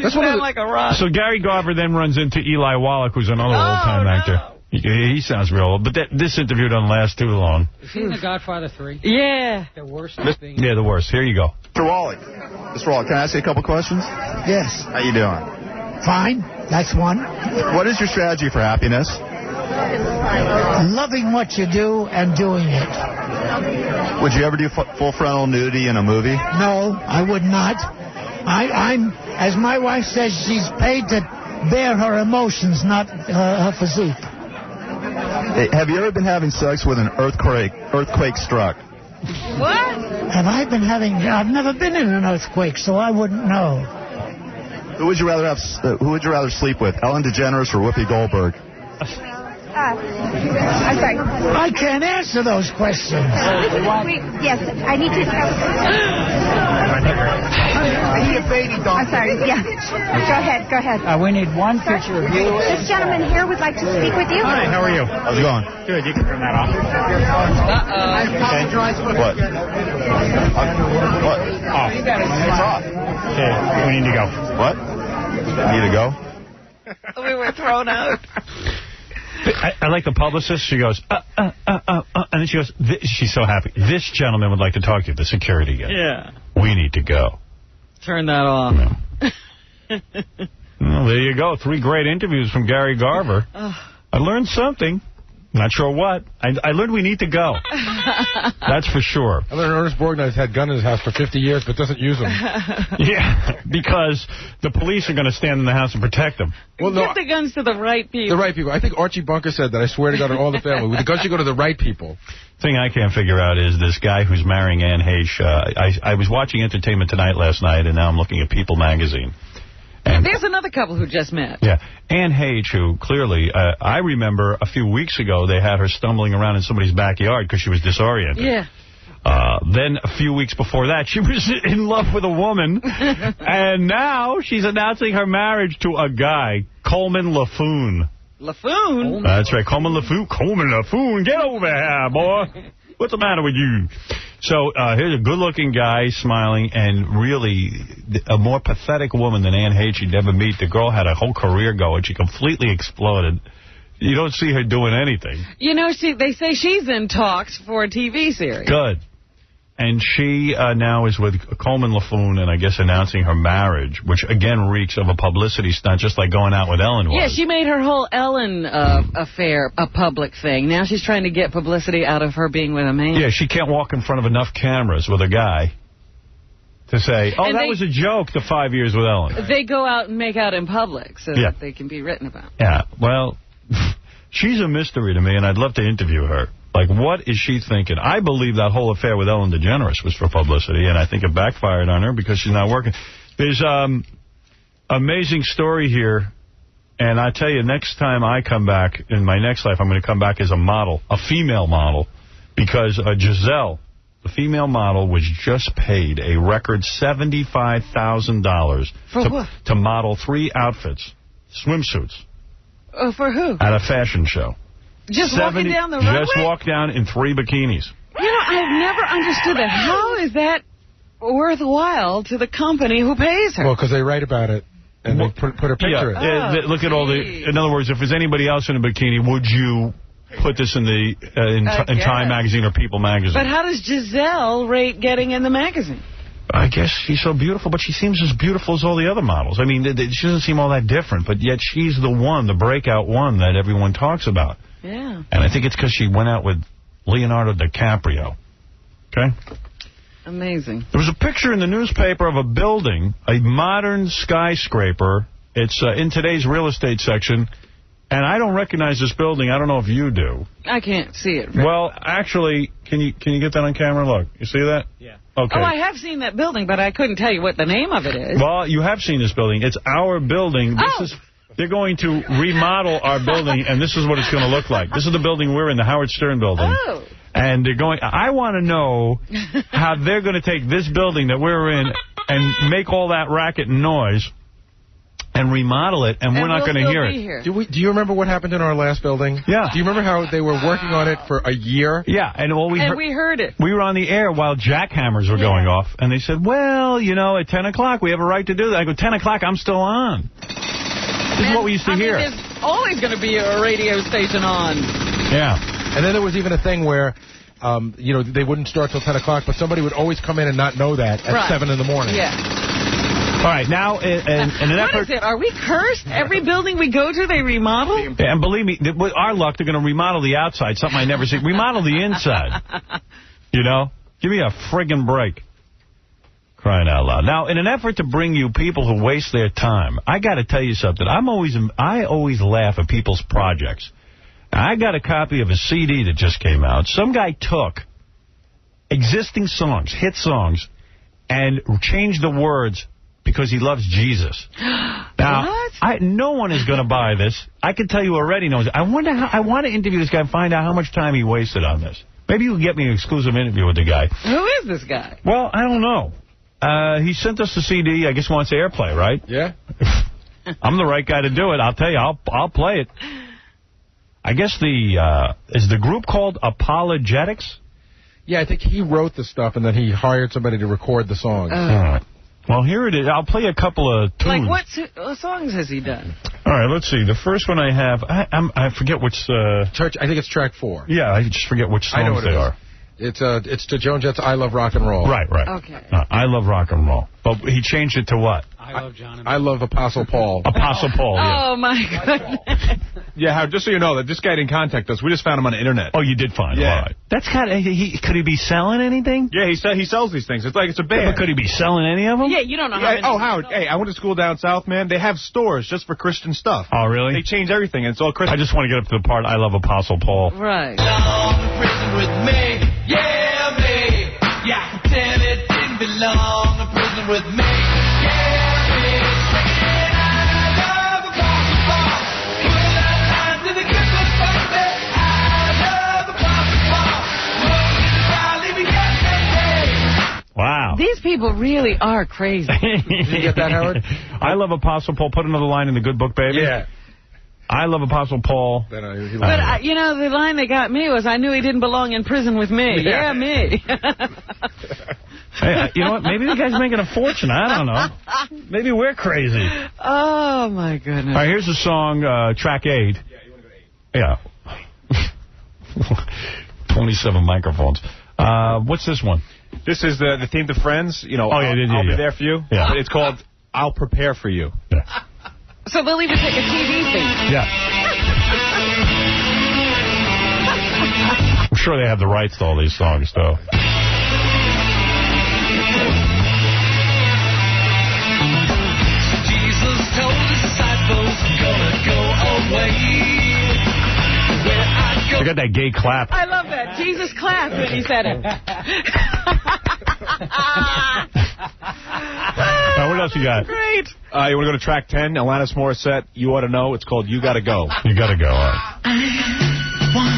She swam like a rock.
So Gary Garver then runs into Eli Wallach, who's another old-time actor. He sounds real old, but this interview doesn't last too long.
Have you seen The Godfather 3?
Yeah.
The worst thing.
Yeah, the worst. Here you go.
Mr. Wallach, can I ask you a couple questions?
Yes.
How you doing?
Fine. That's one.
What is your strategy for happiness?
Loving what you do and doing it.
Would you ever do full frontal nudity in a movie?
No, I would not. I'm, as my wife says, she's paid to bear her emotions, not her physique.
Have you ever been having sex with an earthquake struck?
What?
Have I been having... I've never been in an earthquake, so I wouldn't know.
Who would you rather sleep with, Ellen DeGeneres or Whoopi Goldberg?
I'm sorry.
I can't answer those questions.
Yes, I need to...
I need a baby dog.
I'm sorry, yeah. Go ahead.
We need one picture of you.
This gentleman here would like to speak with you.
Hi, how are you?
How's it going?
Good, you can turn that off.
What? What?
Off.
It's off.
Okay, we need to go.
What? Need to go?
We were thrown out.
I like the publicist. She goes, and then she goes, she's so happy. This gentleman would like to talk to you, the security guy.
Yeah.
We need to go.
Turn that off.
Well, there you go. 3 great interviews from Gary Garver. I learned something. Not sure what. I learned we need to go. That's for sure.
I learned Ernest Borgnine's had a gun in his house for 50 years, but doesn't use them.
Yeah, because the police are going to stand in the house and protect them.
Well, give the guns to the right people.
The right people. I think Archie Bunker said that. I swear to God, on All the Family. The guns should go to the right people.
Thing I can't figure out is this guy who's marrying Anne Heche. I was watching Entertainment Tonight last night, and now I'm looking at People magazine. And
there's another couple who just met.
Yeah. Anne Heche, who clearly, I remember a few weeks ago, they had her stumbling around in somebody's backyard because she was disoriented.
Yeah.
Then a few weeks before that, she was in love with a woman. And now she's announcing her marriage to a guy, Coleman LaFoon.
LaFoon?
That's right, Coleman LaFoon. Coleman LaFoon, get over here, boy. What's the matter with you? So here's a good-looking guy smiling, and really a more pathetic woman than Anne Heche you'd ever meet. The girl had a whole career going. She completely exploded. You don't see her doing anything.
You know, they say she's in talks for a TV series.
Good. And she now is with Coleman LaFoon and I guess announcing her marriage, which again reeks of a publicity stunt, just like going out with Ellen was.
Yeah, she made her whole Ellen affair a public thing. Now she's trying to get publicity out of her being with a man.
Yeah, she can't walk in front of enough cameras with a guy to say, oh, that was a joke, the 5 years with Ellen.
They go out and make out in public so that they can be written about.
Yeah, well, she's a mystery to me, and I'd love to interview her. Like, what is she thinking? I believe that whole affair with Ellen DeGeneres was for publicity, and I think it backfired on her because she's not working. There's amazing story here, and I tell you, next time I come back, in my next life, I'm going to come back as a model, a female model, because Giselle, the female model, was just paid a record $75,000 to model 3 outfits, swimsuits.
For who?
At a fashion show.
Just walking down the runway?
Just walk down in 3 bikinis.
You know, I've never understood that. How is that worthwhile to the company who pays her?
Well, because they write about it and they put a picture in it.
Look at all the... In other words, if there's anybody else in a bikini, would you put this in the in Time magazine or People magazine?
But how does Giselle rate getting in the magazine?
I guess she's so beautiful, but she seems as beautiful as all the other models. I mean, she doesn't seem all that different, but yet she's the one, the breakout one that everyone talks about.
Yeah.
And I think it's because she went out with Leonardo DiCaprio. Okay?
Amazing.
There was a picture in the newspaper of a building, a modern skyscraper. It's in today's real estate section. And I don't recognize this building. I don't know if you do.
I can't see it.
Well, actually, can you get that on camera? Look, you see that?
Yeah.
Okay.
Oh, I have seen that building, but I couldn't tell you what the name of it is.
Well, you have seen this building. It's our building. They're going to remodel our building, and this is what it's going to look like. This is the building we're in, the Howard Stern building.
Oh.
And they're going. I want to know how they're going to take this building that we're in and make all that racket and noise and remodel it, and we're not going to hear it.
Do you remember what happened in our last building?
Yeah.
Do you remember how they were working on it for a year?
Yeah, and
we heard it.
We were on the air while jackhammers were going off, and they said, well, you know, at 10 o'clock we have a right to do that. I go, 10 o'clock, I'm still on. This is what we used to hear.
There's always going to be a radio station on.
Yeah. And then there was even a thing where, you know, they wouldn't start till 10 o'clock, but somebody would always come in and not know that at 7 in the morning.
Yeah.
All right, now, in an effort...
What is it? Are we cursed? Every building we go to, they remodel?
Yeah, and believe me, with our luck, they're going to remodel the outside, something I never see. Remodel the inside. You know? Give me a friggin' break. Crying out loud. Now, in an effort to bring you people who waste their time, I got to tell you something. I always laugh at people's projects. I got a copy of a CD that just came out. Some guy took existing songs, hit songs, and changed the words because he loves Jesus. Now, no one is going to buy this. I can tell you already knows. I want to interview this guy and find out how much time he wasted on this. Maybe you can get me an exclusive interview with the guy.
Who is this guy?
Well, I don't know. He sent us the CD. I guess wants airplay, right?
Yeah.
I'm the right guy to do it. I'll tell you. I'll play it. I guess is the group called Apologetics?
Yeah, I think he wrote the stuff and then he hired somebody to record the songs.
All right. Well, here it is. I'll play a couple of tunes.
Like what songs has he done?
All right, let's see. The first one I have, I forget which...
I think it's track 4.
Yeah, I just forget which songs
I know what
they are.
It's to Joan Jett's I Love Rock and Roll.
Right.
Okay.
I Love Rock and Roll. But he changed it to what?
I Love Apostle Paul.
Apostle Paul, yeah.
Oh, my goodness.
Yeah, Howard, just so you know, that this guy didn't contact us. We just found him on the internet.
Oh, you did find him?
Yeah.
All right. That's kind of... Could he be selling anything?
Yeah, he sells these things. It's like it's a band.
Yeah, but could he be selling any of them?
Yeah, you don't know how many.
Oh, Howard, hey, I went to school down south, man. They have stores just for Christian stuff.
Oh, really?
They change everything, and it's all Christian.
I just want to get up to the part, I Love Apostle Paul.
Right.
Long prison with me, yeah, me. Yeah, I can tell it didn't belong in prison with me, yeah, me. Singing I love Apostle Paul. Put that time to the Christmas birthday. I love Apostle Paul. Probably be yesterday.
Wow.
These people really are crazy.
Did you get that, Howard?
I Love Apostle Paul. Put another line in the Good Book, baby.
Yeah.
I Love Apostle Paul.
But, you know, the line that got me was, I knew he didn't belong in prison with me. Yeah, me.
Hey, you know what? Maybe the guy's making a fortune. I don't know. Maybe we're crazy.
Oh, my goodness.
All right, here's a song, track 8. Yeah, you want to go 8? Yeah. 27 microphones. What's this one?
This is the theme to Friends. You know, I'll be there for you.
Yeah.
But it's called I'll Prepare for You.
Yeah.
So they'll even take a TV theme.
Yeah. I'm sure they have the rights to all these songs, though.
Jesus told his disciples, gonna go away.
I got that gay clap.
I love that. Jesus clapped when he said it.
What else you got?
Great.
You want to go to track 10, Alanis Morissette, You Ought to Know. It's called You Gotta Go.
You gotta go. All right.
I want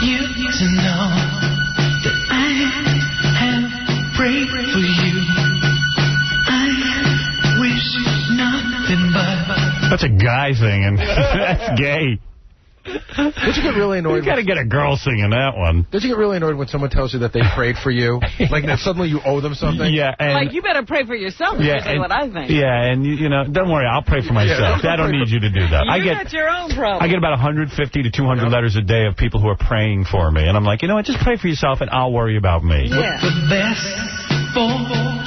you to know that I have prayed for you. I wish nothing but...
That's a guy singing. That's gay.
Don't you get really annoyed?
You got to get a girl singing that one.
Don't you get really annoyed when someone tells you that they prayed for you? Like that suddenly you owe them something?
Yeah. And
Like, you better pray for yourself.
yeah,
Is what I think.
Yeah, and, you know, don't worry. I'll pray for myself. I don't need you to do that.
You got your own problem.
I get about 150 to 200 letters a day of people who are praying for me. And I'm like, you know what? Just pray for yourself, and I'll worry about me.
Yeah.
The best for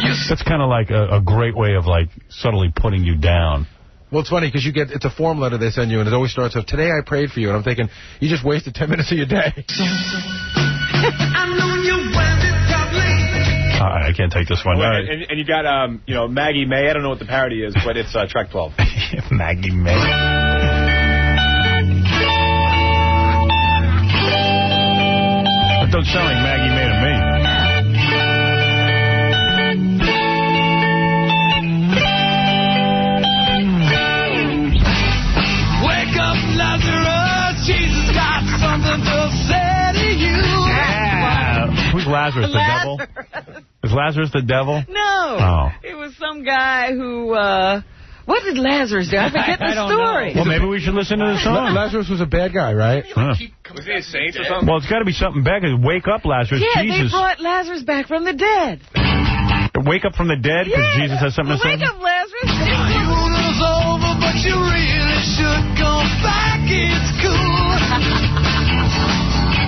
you.
That's kind of like a great way of, like, subtly putting you down.
Well, it's funny because it's a form letter they send you, and it always starts with, today I prayed for you. And I'm thinking, you just wasted 10 minutes of your day.
I can't take this one.
Well, and you got, you know, Maggie May. I don't know what the parody is, but it's track 12.
Maggie May. That don't sound like Maggie May to me.
Wake up, Lazarus. Jesus got something to say to you.
Yeah. Who's Lazarus, the devil? Is Lazarus the devil?
No.
Oh.
It was some guy who, what did Lazarus do? I forget the story.
Well, maybe we should listen to the song.
Lazarus was a bad guy, right?
Huh.
Was he a saint or something?
Well, it's got to be something back. Wake up, Lazarus.
Yeah,
Jesus.
they brought Lazarus back from the dead.
Wake up from the dead because Jesus has something to say?
Wake up, Lazarus.
Funeral's over, but you really should come back. It's cool.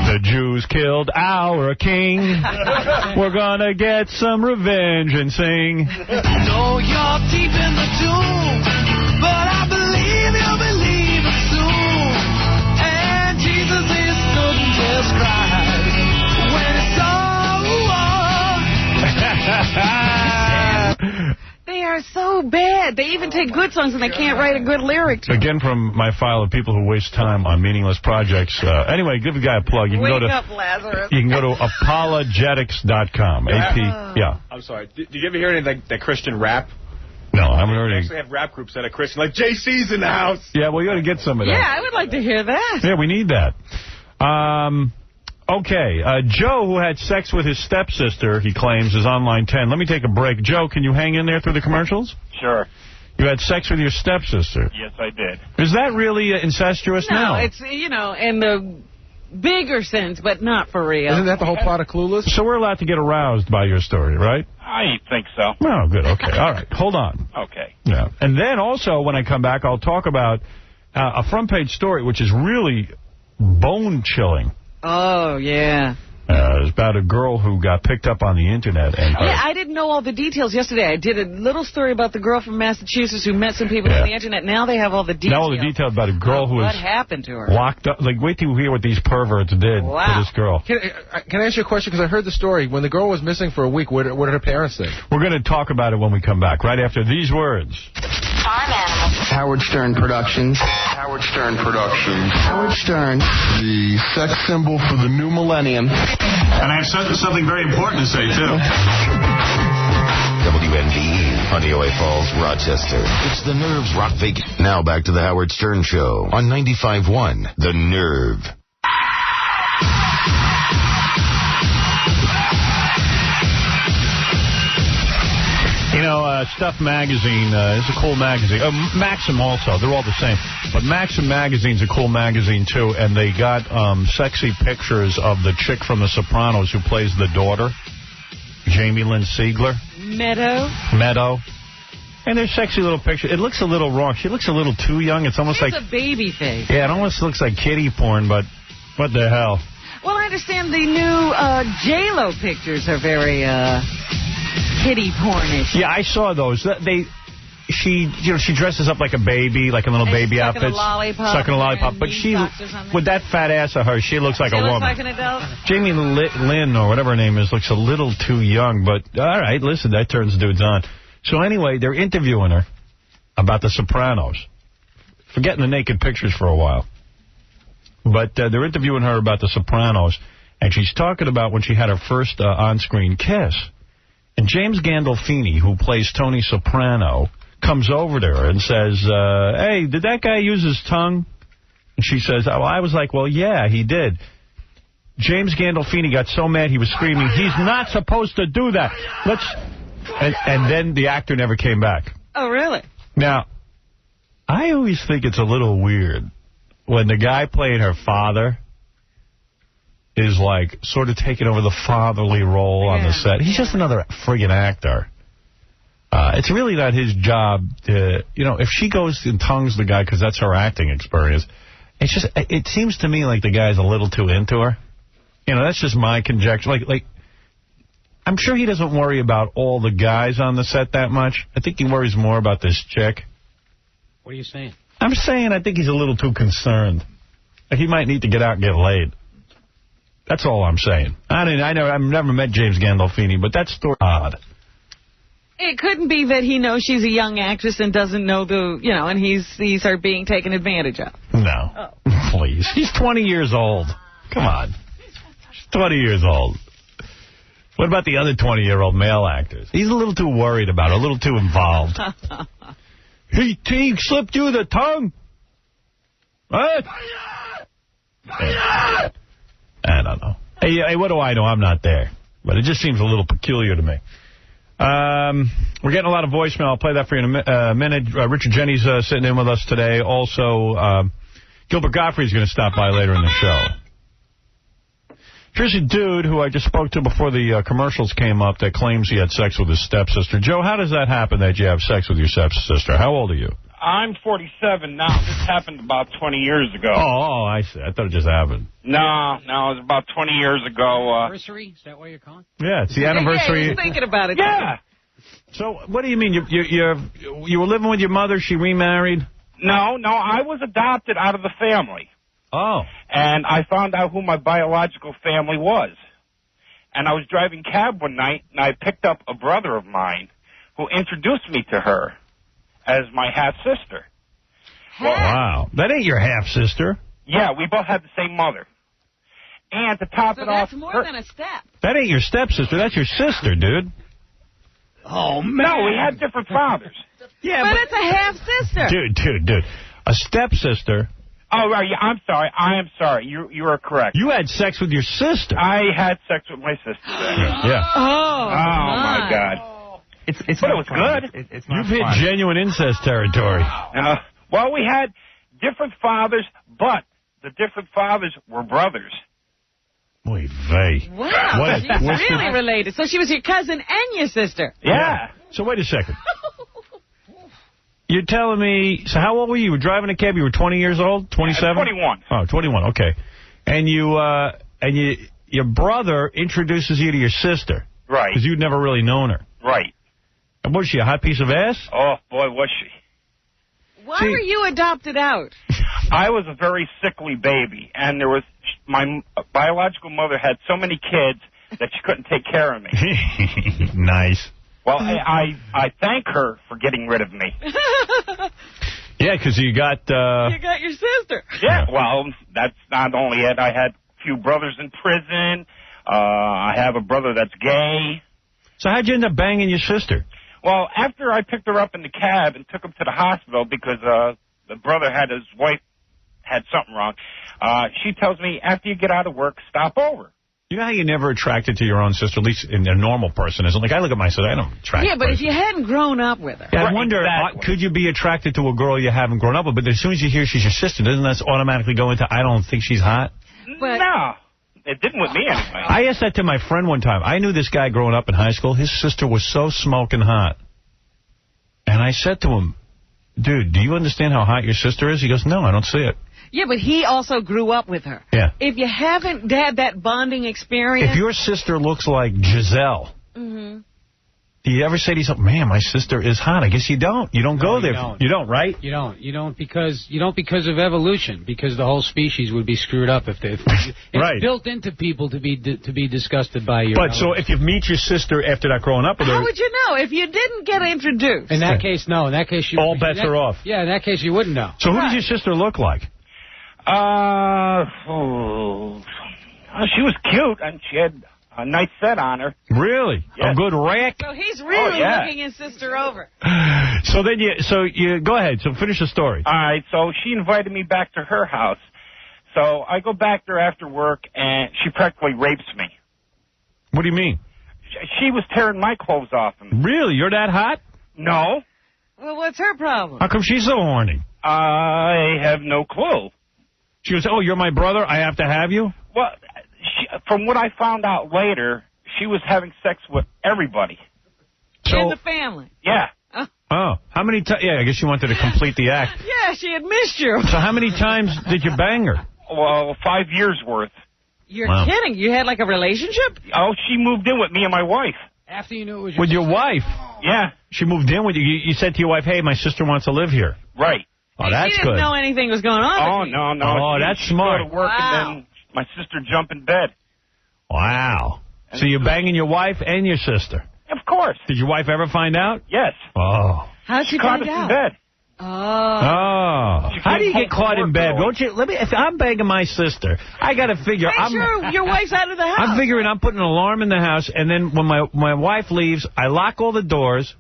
The Jews killed our king. We're gonna get some revenge and sing.
No, you're deep in the tomb, but I believe you'll believe it soon. And Jesus is good and just cried when it's all.
They are so bad. They even take good songs and they can't write a good lyric to.
Again, from my file of people who waste time on meaningless projects. Anyway, give the guy a plug. You can
Wake
go to
up, Lazarus.
You can go to apologetics.com. Yeah.
I'm sorry. Did you ever hear any like that Christian rap?
No, I haven't heard
They
any.
actually have rap groups that are Christian, like JC's in the house.
Yeah, well, you got to get some of that.
Yeah, I would like to hear that.
Yeah, we need that. Okay, Joe, who had sex with his stepsister, he claims, is on line 10. Let me take a break. Joe, can you hang in there through the commercials?
Sure.
You had sex with your stepsister.
Yes, I did.
Is that really incestuous now?
No, it's, you know, in the bigger sense, but not for real.
Isn't that the whole plot of Clueless?
So we're allowed to get aroused by your story, right?
I think so.
Oh, good. Okay. All right. Hold on.
Okay.
Yeah. And then also, when I come back, I'll talk about a front-page story, which is really bone-chilling.
Oh, yeah.
It's about a girl who got picked up on the Internet. And
Yeah, I didn't know all the details yesterday. I did a little story about the girl from Massachusetts who met some people on the Internet. Now they have all the details.
Now all the details about a girl who was
what happened to her.
locked up. Like, wait till you hear what these perverts did to this girl.
Can I ask you a question? Because I heard the story. When the girl was missing for a week, what did her parents think?
We're going to talk about it when we come back, right after these words.
Farm animals.
Howard Stern Productions.
Howard Stern Productions.
Howard Stern. The sex symbol for the new millennium.
And I have something very important to say, too.
WNVE, Honeoye Falls, Rochester. It's the Nerve's Rock Vacation. Now back to the Howard Stern Show on 95.1 The Nerve.
You know, Stuff Magazine is a cool magazine. Maxim also. They're all the same. But Maxim Magazine's a cool magazine, too. And they got sexy pictures of the chick from The Sopranos who plays the daughter, Jamie Lynn Sigler. Meadow. And there's sexy little pictures. It looks a little wrong. She looks a little too young. It's almost like...
It's a baby face.
Yeah, it almost looks like kiddie porn, but what the hell?
Well, I understand the new J-Lo pictures are very kitty pornish.
Yeah, I saw those. She dresses up like a baby, like a little baby outfit. Sucking a lollipop. But she, with that fat ass of hers, she looks like a woman.
She looks like an adult?
Jamie Lynn, or whatever her name is, looks a little too young. But, all right, listen, that turns dudes on. So anyway, they're interviewing her about The Sopranos. Forgetting the naked pictures for a while. But they're interviewing her about The Sopranos. And she's talking about when she had her first on-screen kiss. And James Gandolfini, who plays Tony Soprano, comes over to her and says, hey, did that guy use his tongue? And she says, oh, I was like, well, yeah, he did. James Gandolfini got so mad he was screaming, he's not supposed to do that. And then the actor never came back.
Oh, really?
Now, I always think it's a little weird when the guy playing her father is like sort of taking over the fatherly role on the set. He's just another friggin' actor. It's really not his job to, if she goes and tongues the guy because that's her acting experience, it seems to me like the guy's a little too into her. That's just my conjecture. Like, I'm sure he doesn't worry about all the guys on the set that much. I think he worries more about this chick.
What are you saying?
I'm saying I think he's a little too concerned. Like he might need to get out and get laid. That's all I'm saying. I've never met James Gandolfini, but that's odd.
It couldn't be that he knows she's a young actress and doesn't know and he sees her being taken advantage of.
No. Oh. Please. He's 20 years old. Come on. She's 20 years old. What about the other 20-year-old male actors? He's a little too worried about it, a little too involved. He slipped you the tongue? What? I don't know. Hey, what do I know? I'm not there. But it just seems a little peculiar to me. We're getting a lot of voicemail. I'll play that for you in a minute. Richard Jennings sitting in with us today. Also, Gilbert Gottfried's going to stop by later in the show. Here's a dude who I just spoke to before the commercials came up that claims he had sex with his stepsister. Joe, how does that happen that you have sex with your stepsister? How old are you?
I'm 47 now. This happened about 20 years ago.
Oh, I see. I thought it just happened.
No, it was about 20 years ago.
Anniversary? Is that what you're calling?
Yeah, it's the anniversary.
Yeah, he's thinking about it.
Yeah.
So, what do you mean? You were living with your mother, she remarried?
No, I was adopted out of the family.
Oh.
And I found out who my biological family was. And I was driving cab one night, and I picked up a brother of mine who introduced me to her as my half-sister.
Wow. That ain't your half-sister.
Yeah, we both had the same mother. And to top it off...
So that's more than a step.
That ain't your stepsister. That's your sister, dude.
Oh, man. No, we had different fathers.
Yeah, but it's a half-sister.
Dude. A stepsister...
Oh, right. Yeah, I'm sorry. I am sorry. You are correct.
You had sex with your sister.
I had sex with my sister.
Yeah.
Oh my God.
But
it was good.
It's
You've hit genuine incest territory.
Well, we had different fathers, but the different fathers were brothers.
Oy vey.
Wow. She's really related. So she was your cousin and your sister.
Yeah.
So wait a second. You're telling me, so how old were you? You were driving a cab, you were 20 years old? 27?
21.
Oh, 21, okay. And your brother introduces you to your sister.
Right.
Because you'd never really known her.
Right.
And was she a hot piece of ass?
Oh, boy, was she.
Why were you adopted out?
I was a very sickly baby, and my biological mother had so many kids that she couldn't take care of me.
Nice.
Well, I thank her for getting rid of me.
Yeah, because you got...
You got your sister.
Yeah, well, that's not only it. I had a few brothers in prison. I have a brother that's gay.
So how'd you end up banging your sister?
Well, after I picked her up in the cab and took him to the hospital because the brother had his wife had something wrong, she tells me, after you get out of work, stop over.
You know how you're never attracted to your own sister, at least in a normal person isn't? Like, I look at my sister, I don't attract
Yeah, but if you hadn't grown up with her.
Yeah, I wonder, could you be attracted to a girl you haven't grown up with? But as soon as you hear she's your sister, doesn't that automatically go into, I don't think she's hot?
But
no, it didn't with me anyway.
I asked that to my friend one time. I knew this guy growing up in high school. His sister was so smoking hot. And I said to him, dude, do you understand how hot your sister is? He goes, no, I don't see it.
Yeah, but he also grew up with her.
Yeah.
If you haven't had that bonding experience...
If your sister looks like Giselle, do you ever say to yourself, man, my sister is hot? I guess you don't. You don't go there. You don't, right?
You don't because of evolution. Because the whole species would be screwed up if it's
right.
built into people to be disgusted by your.
But so if you meet your sister after not growing up with her,
how would you know if you didn't get introduced?
In that case, no. In that case,
all bets are off.
Yeah, in that case, you wouldn't know.
So who does your sister look like?
She was cute, and she had a nice set on her.
Really?
Yes.
A good rack?
So he's really looking his sister over.
So you go ahead. So finish the story.
All right. So she invited me back to her house. So I go back there after work, and she practically rapes me.
What do you mean?
She was tearing my clothes off of me.
Really? You're that hot?
No.
Well, what's her problem?
How come she's so horny?
I have no clue.
She goes, oh, you're my brother? I have to have you?
Well, from what I found out later, she was having sex with everybody.
In the family.
Yeah.
Oh, how many times? Yeah, I guess you wanted to complete the act.
Yeah, she had missed you.
So how many times did you bang her?
Well, 5 years worth.
You're kidding. You had like a relationship?
Oh, she moved in with me and my wife.
After you knew it was
with your wife?
Yeah.
She moved in with you. You said to your wife, hey, my sister wants to live here.
Right.
Oh, that's
she didn't
good.
know anything was going on.
Oh, no.
Oh, that's smart.
Go to work and then my sister jump in bed.
Wow. So you're banging your wife and your sister?
Of course.
Did your wife ever find out?
Yes.
Oh.
How'd she
caught
find
us
out?
in bed.
Oh. How do you get caught in bed? Don't you? If I'm banging my sister, I got to figure.
Make sure your wife's out of the house.
I'm figuring I'm putting an alarm in the house, and then when my wife leaves, I lock all the doors.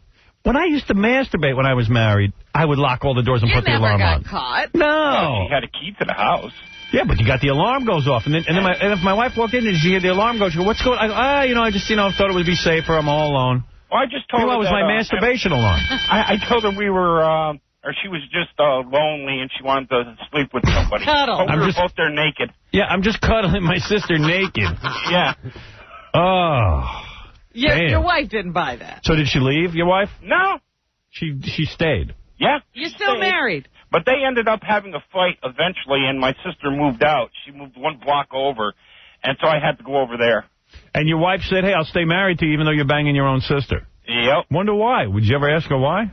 When I used to masturbate when I was married, I would lock all the doors and put the alarm on.
You never got caught.
No.
Well, she had a key to the house.
Yeah, but you got the alarm goes off, and if my wife walked in and she heard the alarm go, she go, what's going on? I just thought it would be safer. I'm all alone.
Well, I just told her
it was my masturbation alarm.
I told her we were, or she was just lonely and she wanted to sleep with somebody.
Cuddle.
But we were both there naked.
Yeah, I'm just cuddling my sister naked.
Yeah.
Oh.
Your wife didn't buy that.
So did she leave, your wife?
No.
She stayed.
Yeah.
You're still married.
But they ended up having a fight eventually, and my sister moved out. She moved one block over, and so I had to go over there.
And your wife said, hey, I'll stay married to you even though you're banging your own sister.
Yep.
Wonder why. Would you ever ask her why?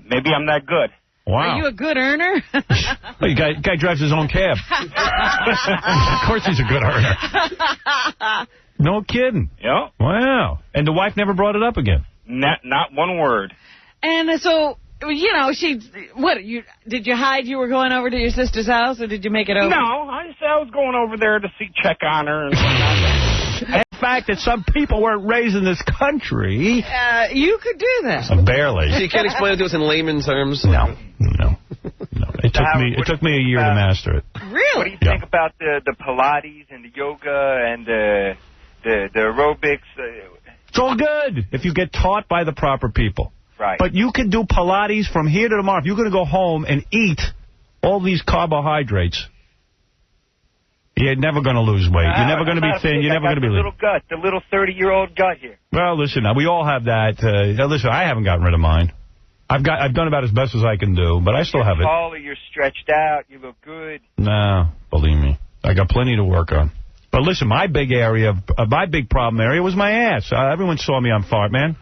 Maybe I'm that good.
Wow.
Are you a good earner?
Well, guy drives his own cab. Of course he's a good earner. No kidding.
Yep.
Wow. And the wife never brought it up again?
Not one word.
And so, did you hide you were going over to your sister's house, or did you make it over?
No, I was going over there to check on her and whatnot.
And the fact that some people weren't raised in this country.
You could do that.
Barely.
So you can't explain it to us in layman terms?
No. It took me a year to master it.
Really?
What do you think about the Pilates and the yoga and the aerobics?
It's all good if you get taught by the proper people.
Right.
But you can do Pilates from here to tomorrow. If you're going to go home and eat all these carbohydrates, you're never going to lose weight. You're never going to be thin. You're never going to be lean.
The little 30-year-old gut here.
Well, listen, we all have that. Listen, I haven't gotten rid of mine. I've done about as best as I can do, but I still have it.
You're taller, you're stretched out, you look good.
No, believe me. I got plenty to work on. But listen, my big problem area was my ass. Everyone saw me on Fart Man.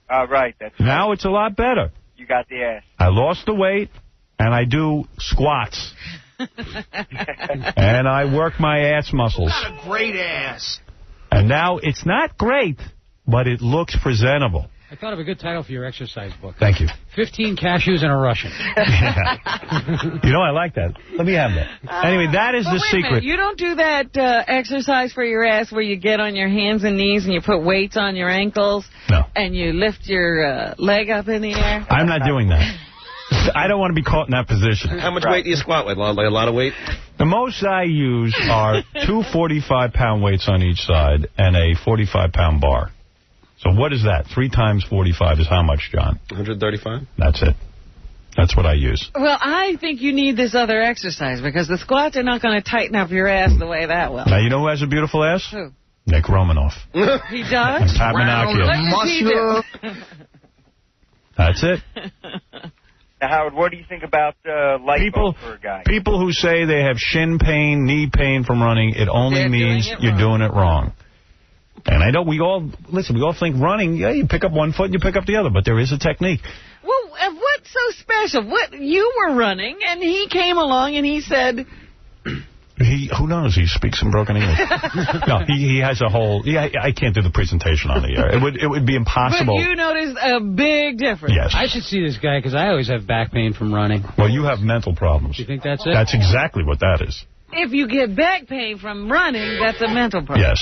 Right.
Now it's a lot better.
You got the ass.
I lost the weight, and I do squats. And I work my ass muscles.
Got a great ass.
And now it's not great, but it looks presentable.
I thought of a good title for your exercise book.
Thank you.
15 cashews and a Russian.
You know, I like that. Let me have that. Anyway, that is the
wait a
secret.
minute. You don't do that exercise for your ass where you get on your hands and knees and you put weights on your ankles?
No.
And you lift your leg up in the air?
I'm not doing that. I don't want to be caught in that position.
How much weight do you squat with? Like a lot of weight?
The most I use are 2 45-pound weights on each side and a 45-pound bar. So what is that? 3 times 45 is how much, John?
135.
That's it. That's what I use.
Well, I think you need this other exercise because the squats are not going to tighten up your ass the way that will.
Now, you know who has a beautiful ass?
Who?
Nick Romanoff.
He does?
And Pat Menachia.
What does he do?
That's it.
Now, Howard, what do you think about lipo for a guy?
People who say they have shin pain, knee pain from running, it only means you're doing it wrong. And I know we all think running, yeah, you pick up one foot and you pick up the other, but there is a technique.
Well, what's so special? You were running, and he came along and he said...
Who knows? He speaks in broken English. No, he has a whole... Yeah, I can't do the presentation on the air. It would be impossible.
But you noticed a big difference.
Yes.
I should see this guy because I always have back pain from running.
Well, you have mental problems.
You think that's it?
That's exactly what that is.
If you get back pain from running, that's a mental problem.
Yes.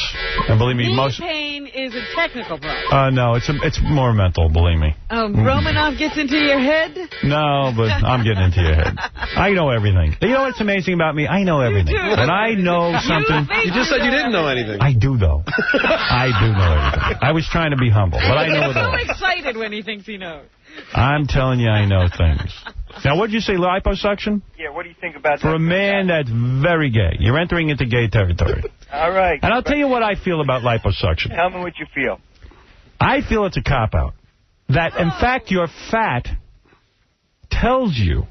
And believe me,
Knee pain is a technical problem.
No, it's more mental, believe me.
Romanov gets into your head?
No, but I'm getting into your head. I know everything. You know what's amazing about me? I know everything. When I know something...
You just said you didn't know anything.
I do, though. I do know everything. I was trying to be humble, but I know it all.
He's so excited when he thinks he knows.
I'm telling you, I know things. Now, what did you say, liposuction?
Yeah, what do you think about that?
For a man that's very gay. You're entering into gay territory.
All right.
And I'll tell you what I feel about liposuction.
Tell me what you feel.
I feel it's a cop-out. That, in fact, your fat tells you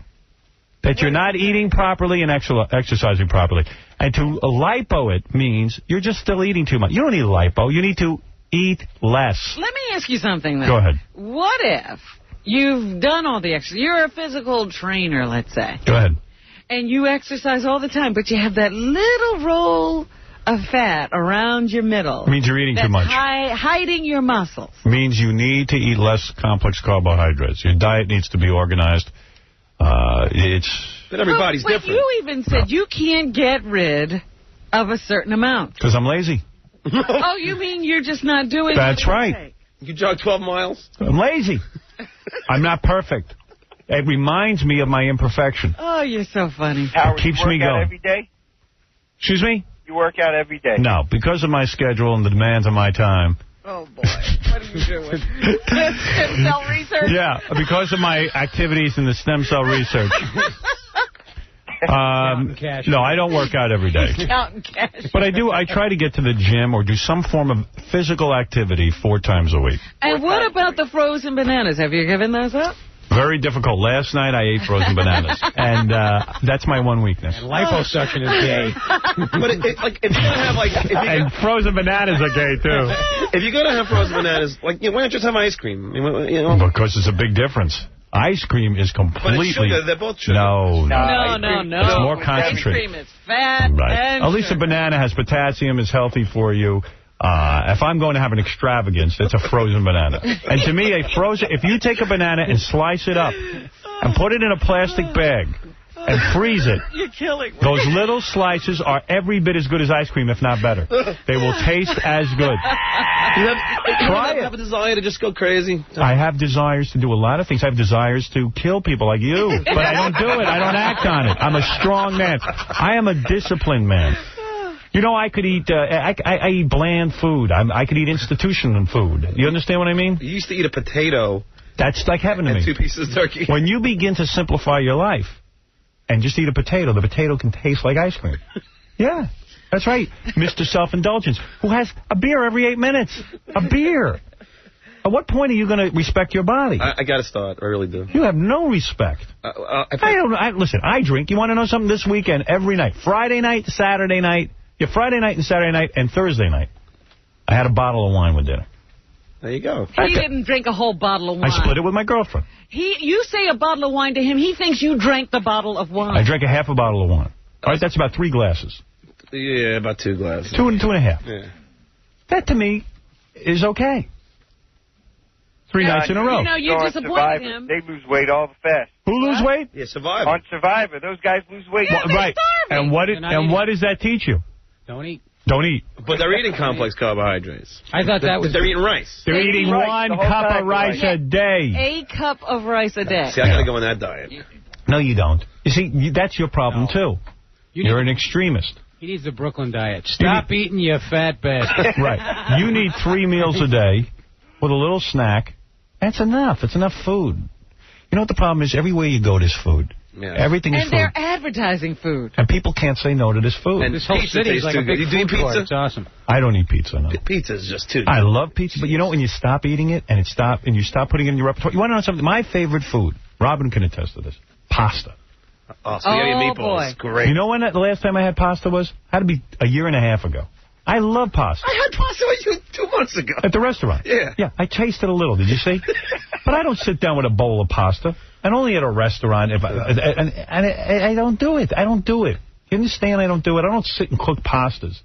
that you're not eating properly and exercising properly. And to lipo it means you're just still eating too much. You don't need lipo. You need to eat less.
Let me ask you something, though.
Go ahead.
What if you've done all the exercise? You're a physical trainer, let's say.
Go ahead.
And you exercise all the time, but you have that little roll of fat around your middle.
Means you're eating too much.
Hiding your muscles.
Means you need to eat less complex carbohydrates. Your diet needs to be organized.
But everybody's different.
You even said you can't get rid of a certain amount.
Because I'm lazy.
Oh, you mean you're just not doing
That's right.
You jog 12 miles?
I'm lazy. I'm not perfect. It reminds me of my imperfection.
Oh, you're so funny.
Howard,
it keeps
you
me
work out
going.
every day?
Excuse me?
You work out every day?
No, because of my schedule and the demands of my time.
Oh, boy. What are you doing? Stem cell research?
Yeah, because of my activities in the stem cell research. No, I don't work out every day.
Counting cash.
But I try to get to the gym or do some form of physical activity 4 times a week.
And what about the frozen bananas? Have you given those up?
Very difficult. Last night I ate frozen bananas. And that's my one weakness.
And liposuction is gay.
But if you're going to have,
and frozen bananas are gay, too.
If you're going to have frozen bananas, why don't you just have ice cream?
Because it's a big difference. Ice cream is completely...
But it's sugar. They're both sugar.
No.
It's
more concentrated.
Ice cream is fat and
At least a banana has potassium, is healthy for you. If I'm going to have an extravagance, it's a frozen banana. And to me, if you take a banana and slice it up and put it in a plastic bag and freeze it,
you're killing me.
Those little slices are every bit as good as ice cream, if not better. They will taste as good.
You have a desire to just go crazy?
I have desires to do a lot of things. I have desires to kill people like you, but I don't do it. I don't act on it. I'm a strong man. I am a disciplined man. You know, I could eat I eat bland food. I could eat institutional food. You understand what I mean?
You used to eat a potato.
That's like heaven to me.
2 pieces of turkey.
When you begin to simplify your life and just eat a potato, the potato can taste like ice cream. Yeah, that's right. Mr. Self-Indulgence, who has a beer every 8 minutes. A beer. At what point are you going to respect your body?
I got to start. I really do.
You have no respect. Listen, I drink. You want to know something? This weekend, every night. Friday night, Saturday night. Friday night and Saturday night and Thursday night. I had a bottle of wine with dinner.
There you go.
He didn't drink a whole bottle of wine.
I split it with my girlfriend.
You say a bottle of wine to him, he thinks you drank the bottle of wine.
I drank a half a bottle of wine. All right, that's about 3 glasses.
Yeah, about 2 glasses.
2 and a half.
Yeah.
That, to me, is okay. 3 nights in a row.
You know, you disappointed him.
They lose weight all the fast.
Who lose weight?
Yeah, Survivor.
On Survivor, those guys lose weight.
Yeah,
right. And what does that teach you?
Don't eat.
Don't eat.
But they're eating complex carbohydrates.
I thought that was...
They're eating rice.
They're eating 1 cup of rice a day.
A cup of rice a day.
See, I got to go on that diet.
No, you don't. You see, that's your problem, too. You're an extremist.
He needs the Brooklyn diet. Stop eating, you fat bastard.
Right. You need 3 meals a day with a little snack. That's enough. It's enough food. You know what the problem is? Everywhere you go, there's food.
Yeah.
Everything is
and
food.
they're advertising food.
And people can't say no to this food.
And this whole city is like a big food court. It's awesome.
I don't eat pizza, no.
Pizza's just too good.
I love pizza, but you know when you stop eating it and you stop putting it in your repertoire? You want to know something? My favorite food Robin can attest to this. Pasta.
Oh, spaghetti and meatballs. Great.
You know when the last time I had pasta was? Had to be a year and a half ago. I love pasta.
I had pasta with you 2 months ago.
At the restaurant?
Yeah.
Yeah, I tasted a little, did you see? But I don't sit down with a bowl of pasta. And only at a restaurant. I don't do it. I don't do it. You understand? I don't do it. I don't sit and cook pastas.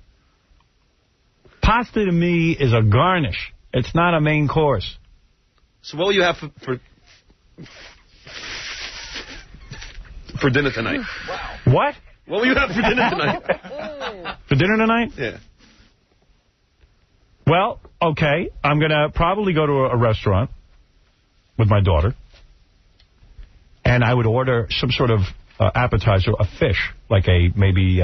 Pasta to me is a garnish. It's not a main course.
So what will you have for dinner tonight?
Wow. What?
What will you have for dinner tonight?
For dinner tonight?
Yeah.
Well, okay. I'm going to probably go to a restaurant with my daughter. And I would order some sort of appetizer, a fish, like maybe...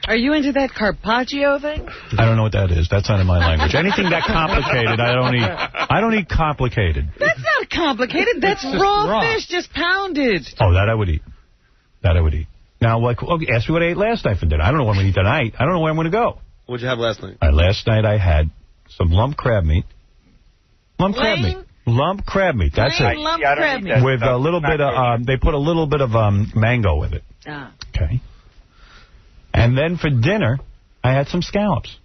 Are you into that carpaccio thing?
I don't know what that is. That's not in my language. Anything that complicated, I don't eat. I don't eat complicated.
That's not complicated. That's raw fish, just pounded.
Oh, that I would eat. That I would eat. Now, ask me what I ate last night for dinner. I don't know what I'm going to eat tonight. I don't know where I'm going to go.
What'd you have last night?
Last night I had some lump crab meat. Lump crab meat. That's it.
Lump crab meat.
With a little bit of, they put a little bit of mango with it.
Ah.
Okay. And then for dinner, I had some scallops.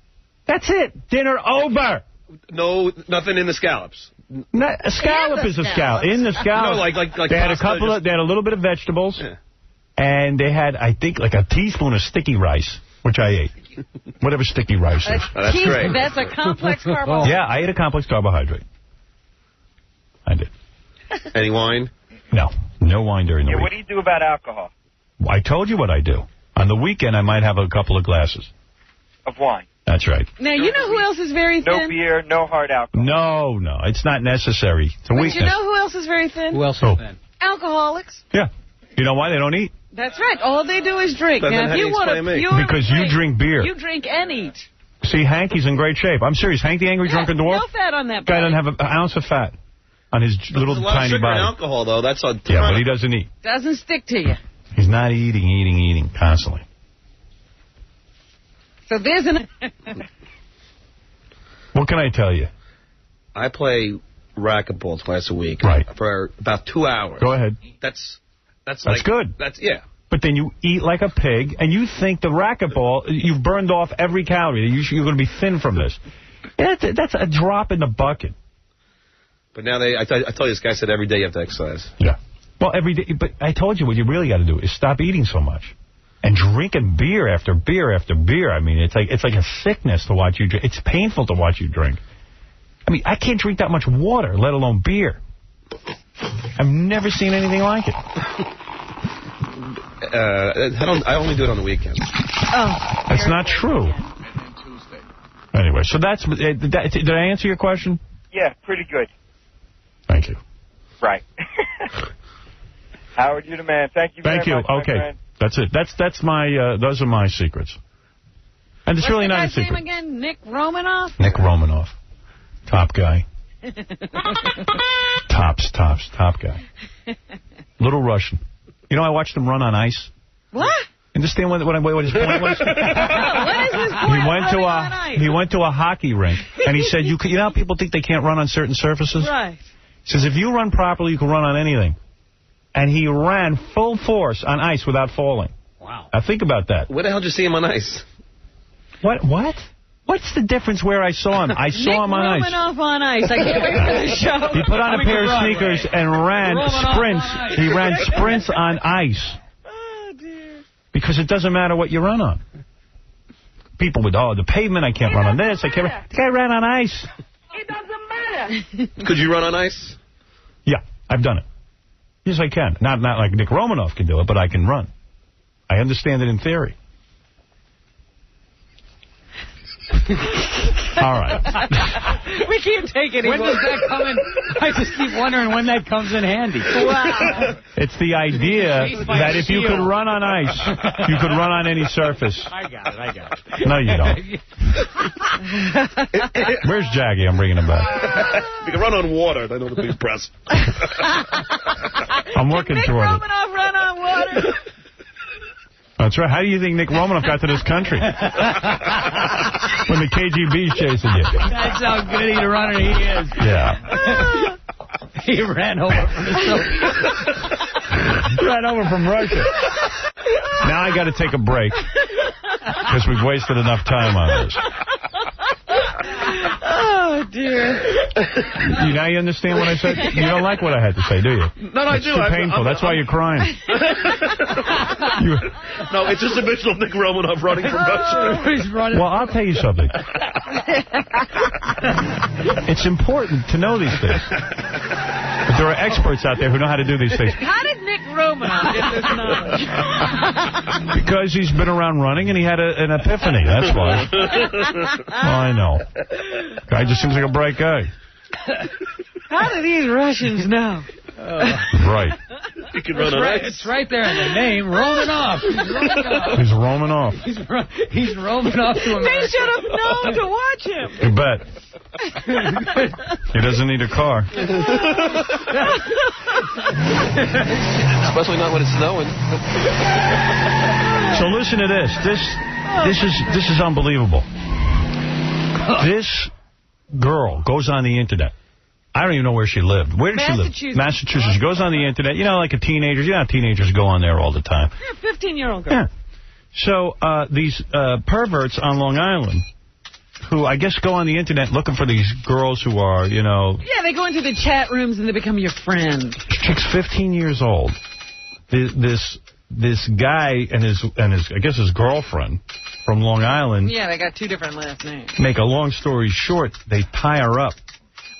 That's it. Dinner over.
No, nothing in the scallops.
A scallop is a scallop. In the scallop.
No, like
they had they had a little bit of vegetables. Yeah. And they had, I think, like a teaspoon of sticky rice, which I ate. Whatever sticky rice is.
Oh, that's great.
That's a complex carbohydrate.
Yeah, I ate a complex carbohydrate. I did.
Any wine?
No. No wine during the week.
What do you do about alcohol?
I told you what I do. On the weekend, I might have a couple of glasses.
Of wine?
That's right.
Now, you know who else is very thin?
No beer, no hard alcohol.
No. It's not necessary. It's a weakness.
But you know who else is very thin?
Who else is thin?
Alcoholics.
Yeah. You know why? They don't eat.
That's right. All they do is drink. Now, if you want a pure
Because you drink beer.
You drink and eat.
See, Hanky's in great shape. I'm serious. Hank the Angry Drunken Dwarf?
No fat on that
guy doesn't have an ounce of fat on his little tiny body.
Alcohol, though. That's a
yeah, but he doesn't eat.
Doesn't stick to you.
He's not eating constantly.
So there's an...
What can I tell you?
I play racquetball twice a week.
Right.
For about 2 hours.
Go ahead.
That's
good.
Yeah.
But then you eat like a pig, and you think the racquetball, you've burned off every calorie. You're going to be thin from this. That's a drop in the bucket.
But now I told you this guy said every day you have to exercise.
Yeah. Well, every day. But I told you what you really got to do is stop eating so much. And drinking beer after beer after beer. I mean, it's like a sickness to watch you drink. It's painful to watch you drink. I mean, I can't drink that much water, let alone beer. I've never seen anything like it.
I only do it on the weekends.
Oh.
That's not true. Anyway, so that's... Did I answer your question?
Yeah, pretty good.
Thank you.
Right. Howard, you're the man. Thank you very much.
Thank you. Okay. That's it. That's my... those are my secrets. And it's really not a secret.
What's the guy's name again? Nick Romanoff?
Nick Romanoff. Top guy. Top guy. Little Russian. You know, I watched him run on ice.
What?
Understand what his point was?
What is his point?
He went to a hockey rink, and he said, you know how people think they can't run on certain surfaces?
Right.
He says, if you run properly, you can run on anything. And he ran full force on ice without falling.
Wow.
Now, think about that.
Where the hell did you see him on ice?
What? What's the difference where I saw him? I saw him on ice.
Nick Romanoff on ice. I can't wait for the show.
He put on a pair of sneakers and ran sprints. He ran sprints on ice.
Oh, dear.
Because it doesn't matter what you run on. People would, the pavement, I can't run on this. The guy ran on ice.
It doesn't matter.
Could you run on ice?
Yeah, I've done it. Yes, I can. Not like Nick Romanoff can do it, but I can run. I understand it in theory. All right.
We can't take it anymore.
When does that come in? I just keep wondering when that comes in handy.
Wow.
It's the idea that if you could run on ice, you could run on any surface.
I got it.
No, you don't. Where's Jaggy? I'm bringing him back.
You can run on water. That ought to be impressive.
I'm working toward it.
Nick Romanoff run on water.
That's right. How do you think Nick Romanoff got to this country? When the KGB's chasing you.
That's how good a runner he is.
Yeah.
He ran over from the Soviets.
Ran over from Russia. Now I got to take a break because we've wasted enough time on this.
Oh, dear.
Now you understand what I said? You don't like what I had to say, do you?
No, I
it's
do.
Too painful. That's why you're crying.
No, it's just original Nick Romanoff running from Russia.
He's running.
Well, I'll tell you something. It's important to know these things. But there are experts out there who know how to do these things.
How did Nick Romanoff get this knowledge?
Because he's been around running and he had an epiphany. That's why. I know. Guy just seems like a bright guy.
How do these Russians know?
Right.
He can run on ice.
It's right there in the name, Romanoff.
He's roaming off.
He's roaming off to America.
They should have known to watch him.
You bet. He doesn't need a car.
Especially not when it's snowing.
So listen to this. This is unbelievable. This girl goes on the internet. I don't even know where she lived. Where did she live? Massachusetts. She goes on the internet. You know, like a teenager. You know how teenagers go on there all the time.
Yeah, 15-year-old girl.
Yeah. So these perverts on Long Island, who I guess go on the internet looking for these girls who are, you know...
Yeah, they go into the chat rooms and they become your friend.
This chick's 15 years old. This guy and his I guess his girlfriend from Long Island...
Yeah, they got two different last names.
Make a long story short, they tie her up.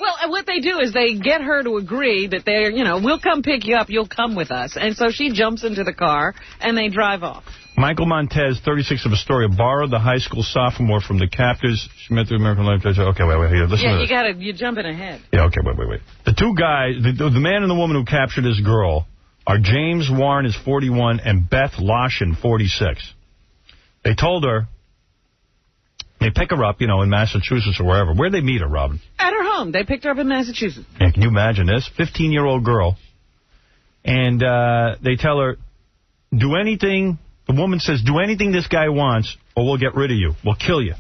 Well, what they do is they get her to agree that they're, you know, we'll come pick you up, you'll come with us. And so she jumps into the car, and they drive off. Michael
Montez, 36 of Astoria, borrowed the high school sophomore from the captors. She met the American Life. Okay, wait, here, listen to this.
Yeah, you're jumping ahead.
Yeah, okay, wait. The two guys, the man and the woman who captured this girl are James Warren, is 41, and Beth Lashin, 46. They told her, they pick her up, you know, in Massachusetts or wherever. Where'd they meet her, Robin?
At her home. They picked her up in Massachusetts.
Yeah, can you imagine this? 15-year-old girl. And they tell her, do anything, the woman says, do anything this guy wants or we'll get rid of you. We'll kill you.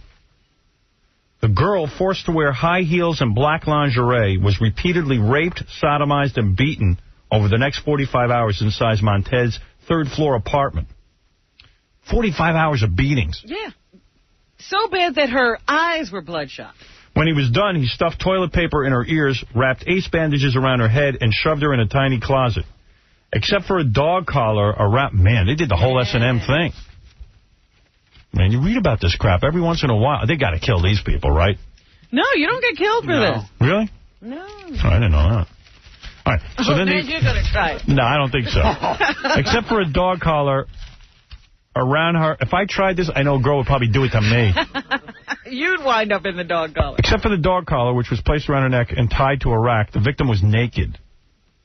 The girl, forced to wear high heels and black lingerie, was repeatedly raped, sodomized, and beaten over the next 45 hours inside Montez's third-floor apartment. 45 hours of beatings.
Yeah. So bad that her eyes were bloodshot.
When he was done, he stuffed toilet paper in her ears, wrapped ace bandages around her head, and shoved her in a tiny closet. Except for a dog collar around... Man, they did the whole S&M thing. Man, you read about this crap every once in a while. They got to kill these people, right?
No, you don't get killed for this.
Really?
No.
Oh, I didn't know that. All right. So then
you're going to try it.
No, I don't think so. Except for a dog collar around her. If I tried this, I know a girl would probably do it to me.
You'd wind up in the dog collar.
Except for the dog collar, which was placed around her neck and tied to a rack, the victim was naked.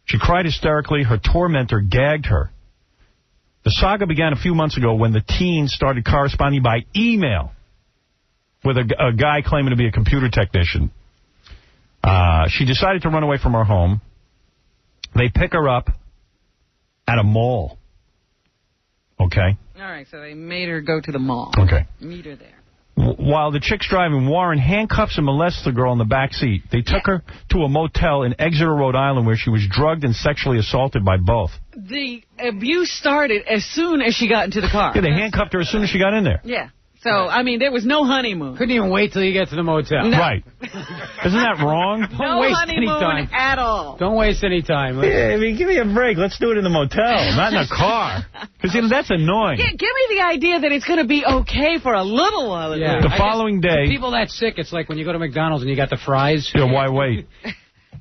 She cried hysterically. Her tormentor gagged her. The saga began a few months ago when the teen started corresponding by email with a guy claiming to be a computer technician. She decided to run away from her home. They pick her up at a mall. Okay?
All right, so they made her go to the mall.
Okay.
Meet her there.
While the chick's driving, Warren handcuffs and molests the girl in the back seat. They took her to a motel in Exeter, Rhode Island, where she was drugged and sexually assaulted by both.
The abuse started as soon as she got into the car.
Yeah, they handcuffed her as soon as she got in there.
Yeah. So, I mean, there was no honeymoon.
Couldn't even wait till you get to the motel.
No.
Right. Isn't that wrong?
No honeymoon at all.
Don't waste any time.
Yeah, I mean, give me a break. Let's do it in the motel, not in a car. Because, you know, that's annoying.
Yeah, give me the idea that it's going to be okay for a little while.
Yeah.
The following day...
For people that sick, it's like when you go to McDonald's and you got the fries.
Yeah, why wait?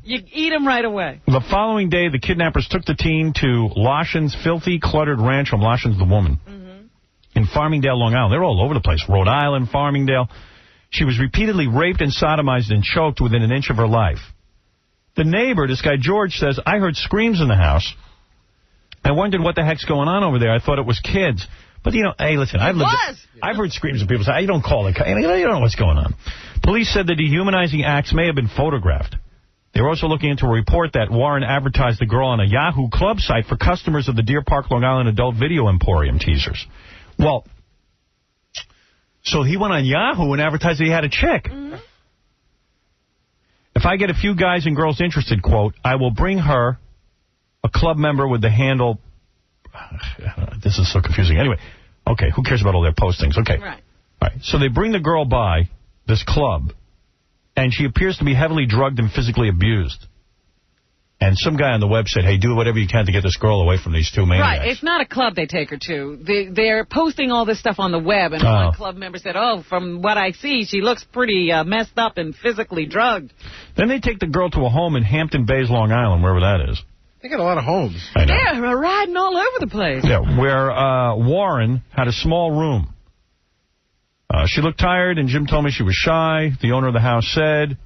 You eat them right away.
The following day, the kidnappers took the teen to Lashin's filthy, cluttered ranch home. Lashin's the woman. In Farmingdale, Long Island. They're all over the place. Rhode Island, Farmingdale. She was repeatedly raped and sodomized and choked within an inch of her life. The neighbor, this guy George, says, I heard screams in the house. I wondered what the heck's going on over there. I thought it was kids. But, you know, hey, listen, I've heard screams of people say, you don't call it. You don't know what's going on. Police said the dehumanizing acts may have been photographed. They were also looking into a report that Warren advertised the girl on a Yahoo Club site for customers of the Deer Park, Long Island Adult Video Emporium teasers. Well, so he went on Yahoo and advertised that he had a chick. If I get a few guys and girls interested, quote, I will bring her a club member with the handle. This is so confusing. Anyway, okay, who cares about all their postings? Okay.
Right.
All right. So they bring the girl by this club, and she appears to be heavily drugged and physically abused. And some guy on the web said, hey, do whatever you can to get this girl away from these two maniacs.
Right. It's not a club they take her to. They're posting all this stuff on the web, and one club member said, from what I see, she looks pretty messed up and physically drugged.
Then they take the girl to a home in Hampton Bays, Long Island, wherever that is.
They got a lot of homes.
I know.
They're riding all over the place.
Yeah, where Warren had a small room. She looked tired, and Jim told me she was shy. The owner of the house said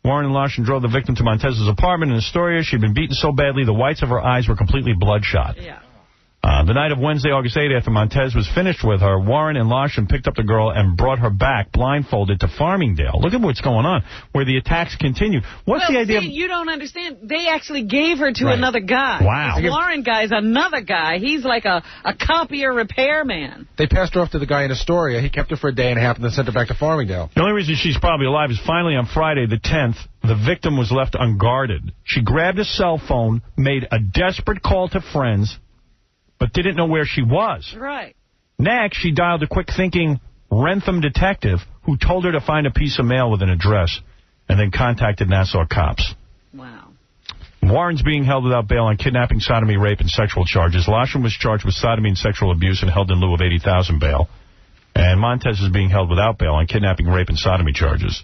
Warren and Larson drove the victim to Montez's apartment in Astoria. She'd been beaten so badly the whites of her eyes were completely bloodshot.
Yeah.
The night of Wednesday, August 8th, after Montez was finished with her, Warren and Larson picked up the girl and brought her back blindfolded to Farmingdale. Look at what's going on, where the attacks continued. What's the idea?
You don't understand. They actually gave her to another guy.
Wow.
This Warren guy's another guy. He's like a copier repairman.
They passed her off to the guy in Astoria. He kept her for a day and a half and then sent her back to Farmingdale.
The only reason she's probably alive is finally on Friday the 10th, the victim was left unguarded. She grabbed a cell phone, made a desperate call to friends, but didn't know where she was.
Right.
Next, she dialed a quick-thinking Rentham detective who told her to find a piece of mail with an address and then contacted Nassau cops.
Wow.
Warren's being held without bail on kidnapping, sodomy, rape, and sexual charges. Larson was charged with sodomy and sexual abuse and held in lieu of $80,000 bail. And Montez is being held without bail on kidnapping, rape, and sodomy charges.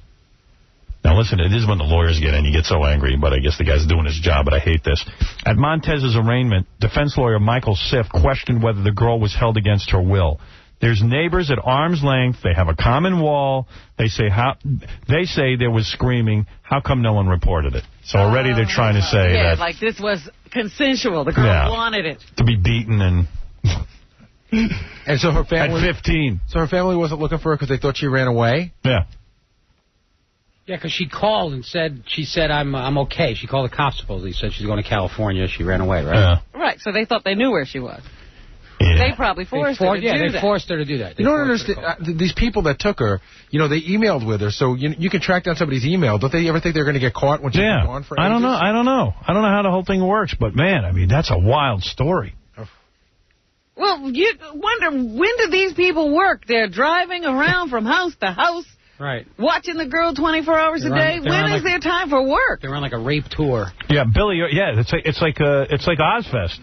Now, listen, it is when the lawyers get in. You get so angry, but I guess the guy's doing his job, but I hate this. At Montez's arraignment, defense lawyer Michael Siff questioned whether the girl was held against her will. There's neighbors at arm's length. They have a common wall. They say there was screaming. How come no one reported it? So already they're trying to say that...
like this was consensual. The girl wanted it.
To be beaten and...
And so her family...
At 15.
So her family wasn't looking for her because they thought she ran away?
Yeah.
Yeah, because she called and she said, I'm okay. She called the cops, supposedly. Said she's going to California. She ran away, right?
Yeah.
Right, so they thought they knew where she was.
Yeah.
They probably forced her to do that.
Yeah, they forced her to do that.
You don't understand. These people that took her, they emailed with her, so you can track down somebody's email. Don't they ever think they're going to get caught when she's been gone for ages?
I don't know. I don't know how the whole thing works, but, man, I mean, that's a wild story.
Well, you wonder, when do these people work? They're driving around from house to house.
Right.
Watching the girl 24 hours a day. When is there time for work?
They're on like a rape tour.
Yeah, Billy. Yeah, it's like Ozfest.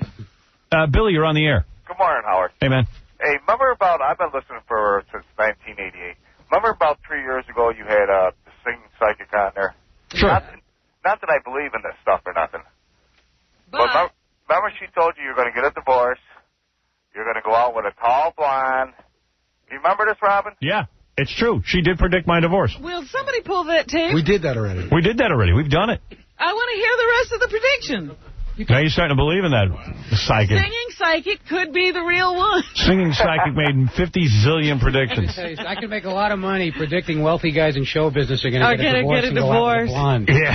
Billy, you're on the air.
Good morning, Howard.
Hey, man.
Hey, remember I've been listening since 1988. Remember about 3 years ago you had the singing psychic on there?
Sure.
Not that I believe in this stuff or nothing. But remember she told you you're going to get a divorce. You're going to go out with a tall blonde. You remember this, Robin?
Yeah. It's true. She did predict my divorce.
Will somebody pull that tape?
We did that already.
We've done it.
I want to hear the rest of the prediction.
Now you're starting to believe in that psychic.
Singing psychic could be the real one.
Singing psychic made 50 zillion predictions.
I can make a lot of money predicting wealthy guys in show business are going to get a divorce.
Yeah.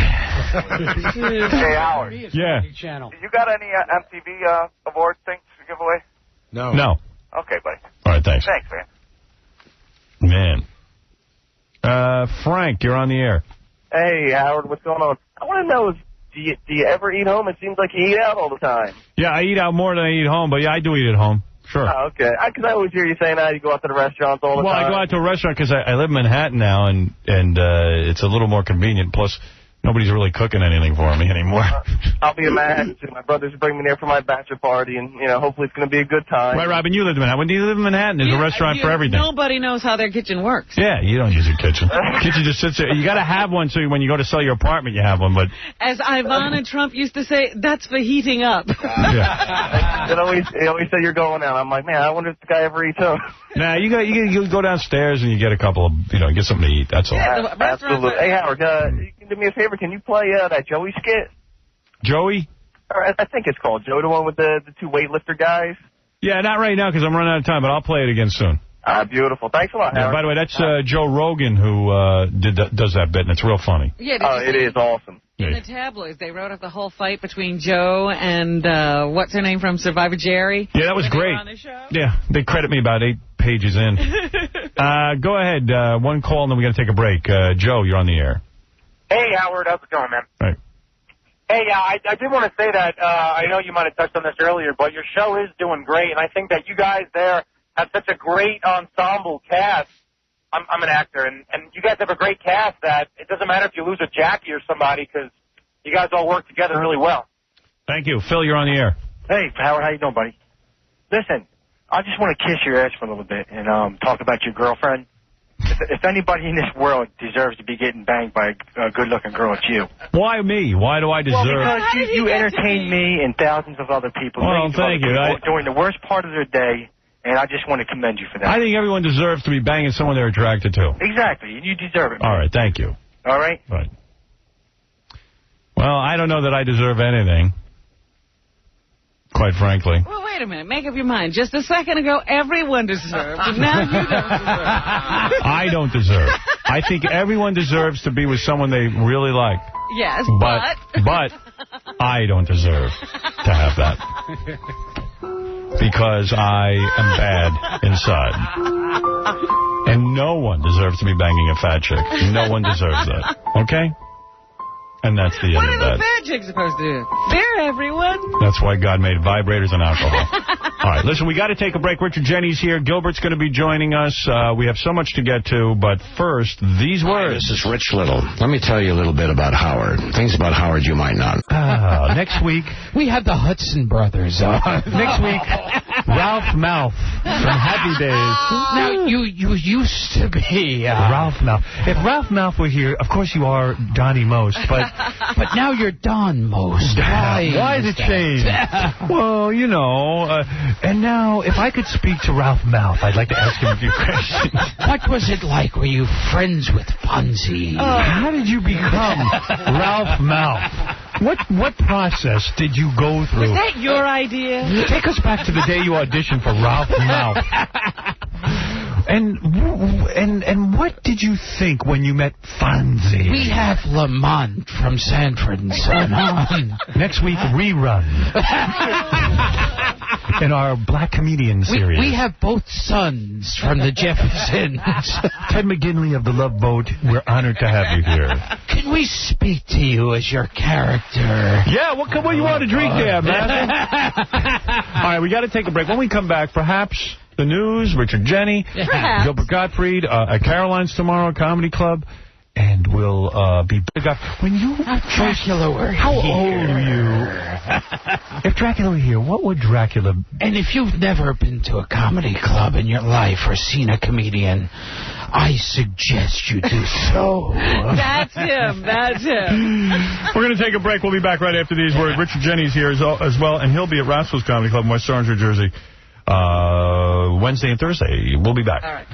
Hey, Howard.
Yeah.
Channel.
You got any MTV award things to give away?
No.
Okay, buddy.
All right, thanks.
Thanks, man.
Man. Frank, you're on the air.
Hey, Howard, what's going on? I want to know, do you ever eat home? It seems like you eat out all the time.
Yeah, I eat out more than I eat home, but yeah, I do eat at home. Sure.
Oh, okay. Because I always hear you saying that you go out to the restaurants all the time.
Well, I go out to a restaurant because I live in Manhattan now, and it's a little more convenient. Plus, nobody's really cooking anything for me anymore.
I'll be in Manhattan, too. My brother's bringing me there for my bachelor party, and, hopefully it's going to be a good time.
Right, Robin, you live in Manhattan. When you live in Manhattan, there's a restaurant for everything.
Nobody knows how their kitchen works.
Yeah, you don't use your kitchen. Kitchen just sits there. You got to have one so when you go to sell your apartment, you have one. But
as Ivana Trump used to say, that's for heating up.
Yeah.
They always say you're going out. I'm like, man, I wonder if the guy ever eats home.
Nah, you go downstairs and you get a couple of, get something to eat. That's all.
Yeah, absolutely. Hey, Howard, you can do me a favor. Can you play that Joey skit?
Joey?
I think it's called Joe, the one with the two weightlifter guys.
Yeah, not right now because I'm running out of time, but I'll play it again soon.
Beautiful. Thanks a lot, Howard.
By the way, that's Joe Rogan who does that bit, and it's real funny.
Yeah,
it is awesome.
In the tabloids, they wrote up the whole fight between Joe and what's her name from Survivor, Jerry.
Yeah, that was great.
On the show.
Yeah, they credit me about 8 pages in. Go ahead, one call, and then we got to take a break. Joe, you're on the air.
Hey, Howard. How's it going, man?
Right.
Hey, I did want to say that I know you might have touched on this earlier, but your show is doing great, and I think that you guys there have such a great ensemble cast. I'm an actor, and you guys have a great cast that it doesn't matter if you lose a Jackie or somebody because you guys all work together really well.
Thank you. Phil, you're on the air.
Hey, Howard. How you doing, buddy? Listen, I just want to kiss your ass for a little bit and talk about your girlfriend. If anybody in this world deserves to be getting banged by a good-looking girl, it's you.
Why me? Why do I deserve?
Well, because you entertain me and thousands of other people.
Well, thank you.
During the worst part of their day, and I just want to commend you for that.
I think everyone deserves to be banging someone they're attracted to.
Exactly. You deserve it.
All right. Thank you.
All right?
Right. Well, I don't know that I deserve anything, quite frankly.
Well, wait a minute. Make up your mind. Just a second ago, everyone deserved. But now you don't deserve.
I don't deserve. I think everyone deserves to be with someone they really like.
Yes,
but I don't deserve to have that. Because I am bad inside. And no one deserves to be banging a fat chick. No one deserves that. Okay? And that's the end of that.
What are the fat chicks supposed to do? They're everyone.
That's why God made vibrators and alcohol. All right, listen, we got to take a break. Richard Jennings here. Gilbert's going to be joining us. We have so much to get to, but first, these words.
This is Rich Little. Let me tell you a little bit about Howard. Things about Howard you might not.
Next week.
We had the Hudson brothers on.
Next week, Ralph Mouth from Happy Days.
Now, you used to be...
Ralph Mouth. If Ralph Mouth were here, of course you are Donnie Most, but
now you're Don Most.
Why did it change? Well, you know, and now if I could speak to Ralph Mouth, I'd like to ask him a few questions.
What was it like? Were you friends with Fonzie?
How did you become Ralph Mouth? What process did you go through?
Was that your idea?
Take us back to the day you auditioned for Ralph Mouth. And what did you think when you met Fonzie?
We have Lamont from Sanford and Son on.
Next week, rerun. In our Black Comedian series.
We have both sons from the Jeffersons.
Ted McGinley of The Love Boat, we're honored to have you here.
Can we speak to you as your character?
Yeah, what you want to drink there, man? All right, we got to take a break. When we come back, perhaps the news, Richard Jenny, Gilbert Gottfried, at Caroline's tomorrow, Comedy Club. And we'll be big up. When you
Dracula were
How
here.
old are you? If Dracula were here, what would Dracula...
And if you've never been to a comedy club in your life or seen a comedian, I suggest you do so.
That's him. That's him.
We're going to take a break. We'll be back right after these words. Richard Jennings here as well, and he'll be at Rascals Comedy Club in West Orange, New Jersey, Wednesday and Thursday. We'll be back.
All right.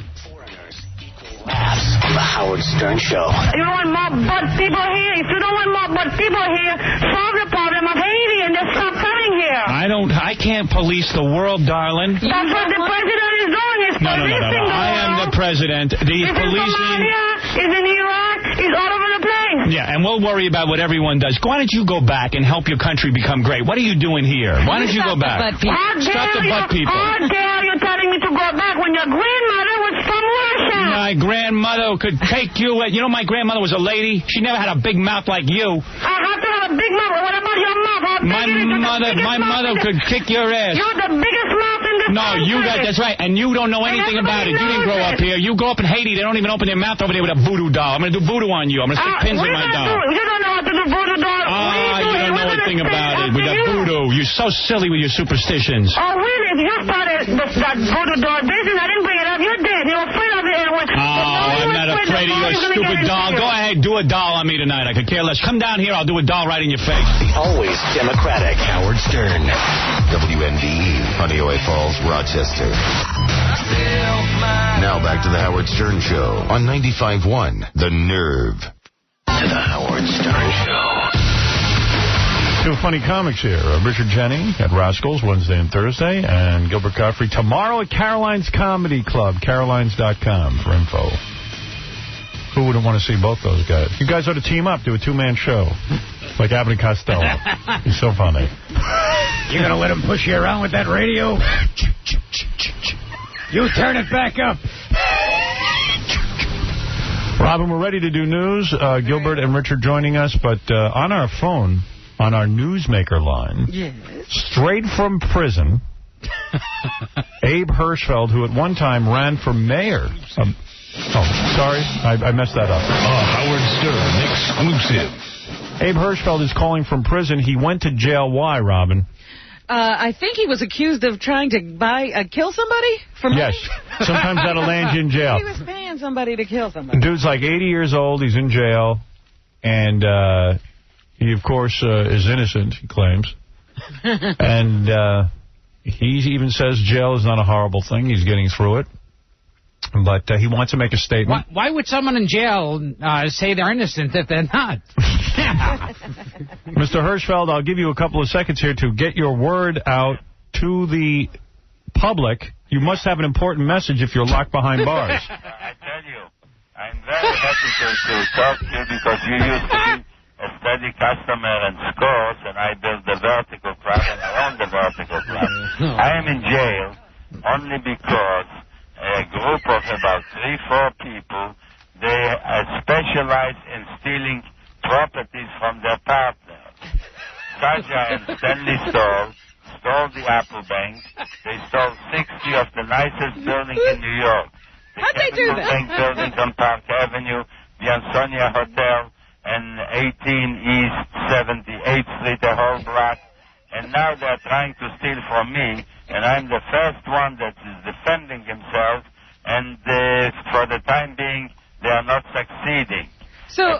Laughs on the Howard Stern Show.
You don't want more butt people here. If you don't want more butt people here, solve the problem of Haiti and just stop coming here.
I can't police the world, darling.
That's what the president is doing. He's policing the world.
I am the president. He's policing.
He's in Iraq. He's all over the place.
Yeah, and we'll worry about what everyone does. Why don't you go back and help your country become great? What are you doing here? Why don't you go back? Stop the butt people.
How dare you telling me to go back when your grandmother was from Russia?
My grandmother could take you. You know, my grandmother was a lady. She never had a big mouth like you.
I have to have a big mouth. What about your mouth?
My mother could kick your ass.
You're the biggest mouth in the country.
That's right. And you don't know anything about it. You didn't grow up here. You grow up in Haiti. They don't even open their mouth over there with a voodoo doll. I'm going to do voodoo on you. I'm going to stick pins in my doll.
You don't know how to do voodoo doll.
You don't know anything about it. With that voodoo. You're so silly with your superstitions.
Oh, really? You started that voodoo doll business. I didn't bring it up. You're dead. You're afraid of it.
I'm not afraid of your stupid doll. Go ahead, do a doll on me tonight. I could care less. Come down here, I'll do a doll right in your face.
The always Democratic Howard Stern. WNDE, Honeoye Falls, Rochester. Now back to the Howard Stern Show on 95.1 The Nerve. To the Howard Stern Show.
Two funny comics here. Richard Jenny at Rascals Wednesday and Thursday, and Gilbert Gottfried tomorrow at Caroline's Comedy Club, carolines.com for info. Who wouldn't want to see both those guys? You guys ought to team up, do a two-man show, like Abbott and Costello. He's so funny.
You're going to let him push you around with that radio? You turn it back up.
Robin, we're ready to do news. Gilbert and Richard joining us, but on our phone, on our newsmaker line, straight from prison, Abe Hirschfeld, who at one time ran for mayor. Sorry, I messed that up.
Howard Stern exclusive.
Abe Hirschfeld is calling from prison. He went to jail. Why, Robin?
I think he was accused of trying to kill somebody for money.
Yes. Sometimes that'll land you in jail.
He was paying somebody to kill somebody.
Dude's like 80 years old. He's in jail. And he, of course, is innocent, he claims. And he even says jail is not a horrible thing. He's getting through it. But he wants to make a statement.
Why would someone in jail say they're innocent if they're not?
Mr. Hirschfeld, I'll give you a couple of seconds here to get your word out to the public. You must have an important message if you're locked behind bars.
I tell you, I'm very happy to talk to you because you used to be a steady customer in Scores, and I built the vertical club, and I own the vertical club. I am in jail only because a group of about 3-4 people, they specialize in stealing properties from their partners. Kaja and Stanley stole the Apple Bank. They stole 60 of the nicest buildings in New York.
How'd they do that?
Bank buildings on Park Avenue, the Ansonia Hotel, and 18 East 78th Street, the whole block. And now they're trying to steal from me, and I'm the first one that is defending himself, and for the time being, they are not succeeding.
So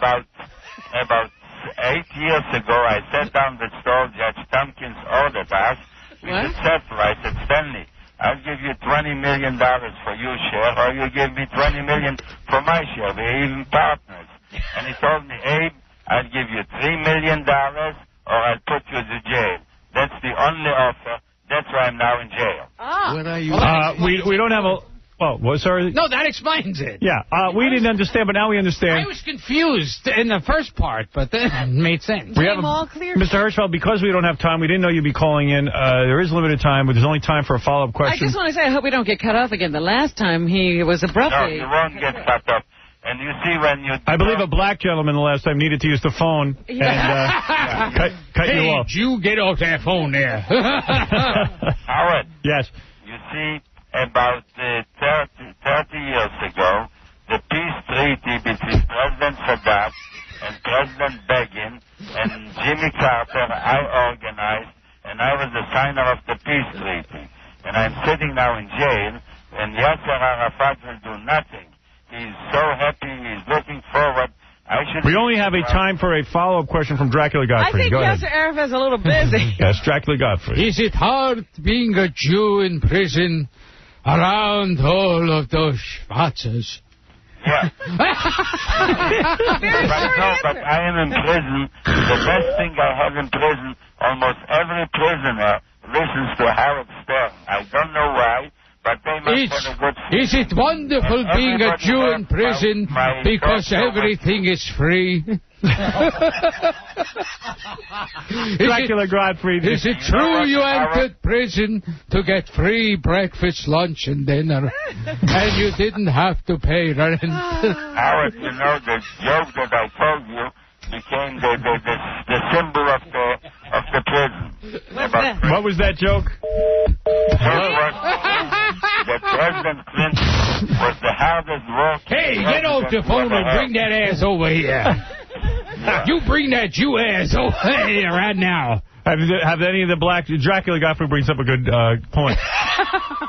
About 8 years ago, I sat down with store Judge Tompkins ordered us. We should settle. I said, Stanley, I'll give you $20 million for your share, or you give me $20 million for my share. We're even partners. And he told me, Abe, I'll give you $3 million, or I'll put you to jail. That's the only offer. That's why I'm now in jail.
What are you?
We don't have a... Oh, what, sorry?
No, that explains it.
Yeah, we didn't understand, but now we understand.
I was confused in the first part, but then it made sense.
We have all clear. Mr. Hirschfeld, because we don't have time, we didn't know you'd be calling in. There is limited time, but there's only time for a follow-up question.
I just want to say I hope we don't get cut off again. The last time he was abruptly...
No, you won't get cut off. And you see when you...
I believe a black gentleman the last time needed to use the phone and cut you off.
Hey, you get off that phone there.
Howard.
Yes.
You see, about 30 years ago, the peace treaty between President Sadat and President Begin and Jimmy Carter, I organized, and I was the signer of the peace treaty. And I'm sitting now in jail, and Yasser Arafat will do nothing. He's so happy. He's looking forward.
We only have a time for a follow-up question from Dracula Godfrey.
I think Yasser Arafat's a little busy.
Yes, Dracula Godfrey.
Is it hard being a Jew in prison around all of those schwarzes?
Yeah. But I am in prison. The best thing I have in prison, almost every prisoner listens to Howard Stern. I don't know why. But they must have a good...
Is it wonderful being a Jew in prison because everything is free?
Dracula Godfrey.
Is it true you entered prison to get free breakfast, lunch, and dinner, and you didn't have to pay rent?
Howard, you know, the joke that I told you became the symbol of the prison.
What was that joke?
That President Clinton was the hardest working...
Hey, get off the phone and bring that ass over here. You bring that Jew ass over here right now.
Have any of the black... Dracula Godfrey brings up a good point.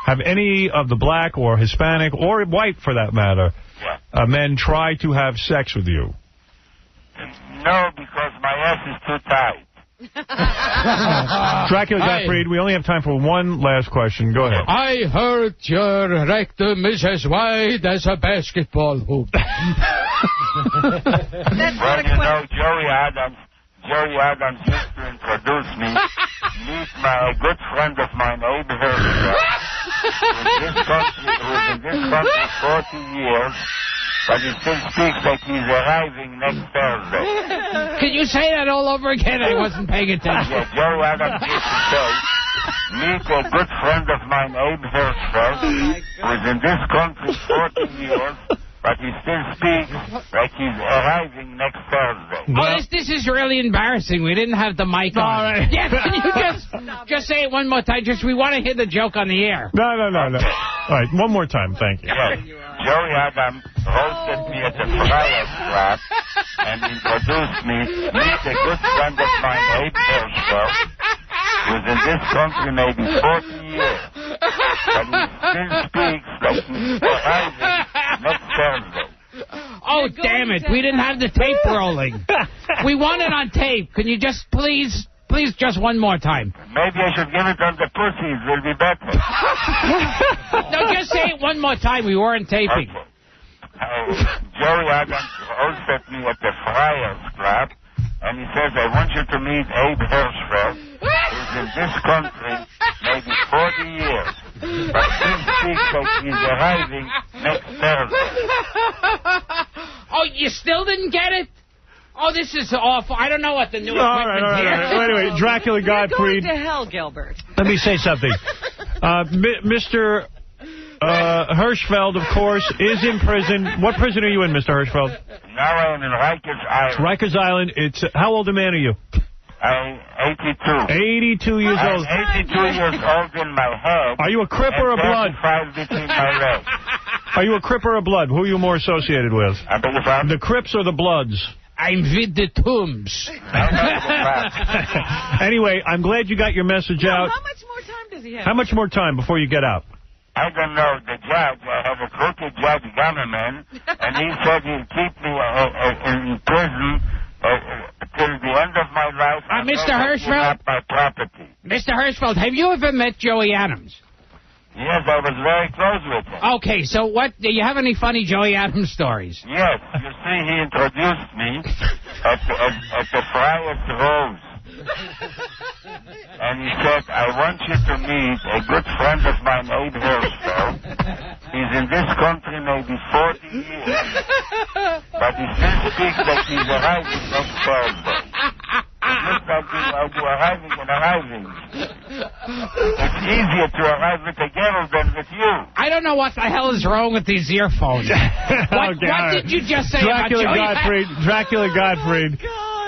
Have any of the black or Hispanic or white, for that matter, men try to have sex with you?
No, because my ass is too tight.
Dracula Godfrey, we only have time for one last question. Go ahead.
I heard your rectum is as wide as a basketball hoop.
Well, you know, Joey Adams used to introduce me. Meet a good friend of mine, Abe Hirschfeld, who was in this country 40 years. But he still speaks like he's arriving next Thursday.
Can you say that all over again? I wasn't paying attention.
Yeah, Joe Adams used to say, meet a good friend of mine, Abe Hirschfeld, who was in this country 40 years, but he still speaks like he's arriving next Thursday.
Well, this is really embarrassing. We didn't have the mic on. All right. Yeah, can you just say it one more time? We want to hear the joke on the air.
No. All right, one more time. Thank you.
Yes. Joey Adams hosted me at the Friars Club and introduced me to a good friend of mine, Abe Hirschfeld, who's in this country maybe 40 years. But he still speaks like he's arriving next Thursday.
Oh, damn it. We didn't have the tape rolling. We want it on tape. Can you just please just one more time?
Maybe I should give it on the pussies. Will be better.
No, just say it one more time. We weren't taping.
Okay. Joey Adams hosted me at the Friars Club, and he says, I want you to meet Abe Hirschfeld, who's in this country maybe 40 years, but still speaks like he's arriving next Thursday.
Oh, you still didn't get it? Oh, this is awful. I don't know what the new equipment here.
Well, anyway, Dracula Gottfried.
You're going to hell, Gilbert.
Let me say something. Mr. Hirschfeld, of course, is in prison. What prison are you in, Mr. Hirschfeld?
Now I'm in Rikers Island.
Rikers Island. How old a man are you?
I'm 82.
82 years old.
I'm 82 years old in my head.
Are you a Crip or a Blood?
35 between my legs.
Are you a Crip or a Blood? Who are you more associated with?
I beg your pardon?
The Crips or the Bloods?
I'm with the Tombs.
Anyway, I'm glad you got your message out.
How much more time does he have?
How much more time before you get out?
I don't know. The judge, I have a crooked judge, Gunnerman, and he said he'll keep me in prison till the end of my life.
Mr. Hirschfeld?
My property.
Mr. Hirschfeld, have you ever met Joey Adams?
Yes, I was very close with him.
Okay, so do you have any funny Joey Adams stories?
Yes, you see, he introduced me at the Friars Rose. And he said, I want you to meet a good friend of mine, Abe Hirschfeld. He's in this country maybe 40 years, but he still speaks like he's arriving next Thursday. Just like I'll be arriving and arriving. It's easier to arrive with a girl than with you.
I don't know what the hell is wrong with these earphones. What did you just say
Dracula
about Joey?
Dracula Gottfried.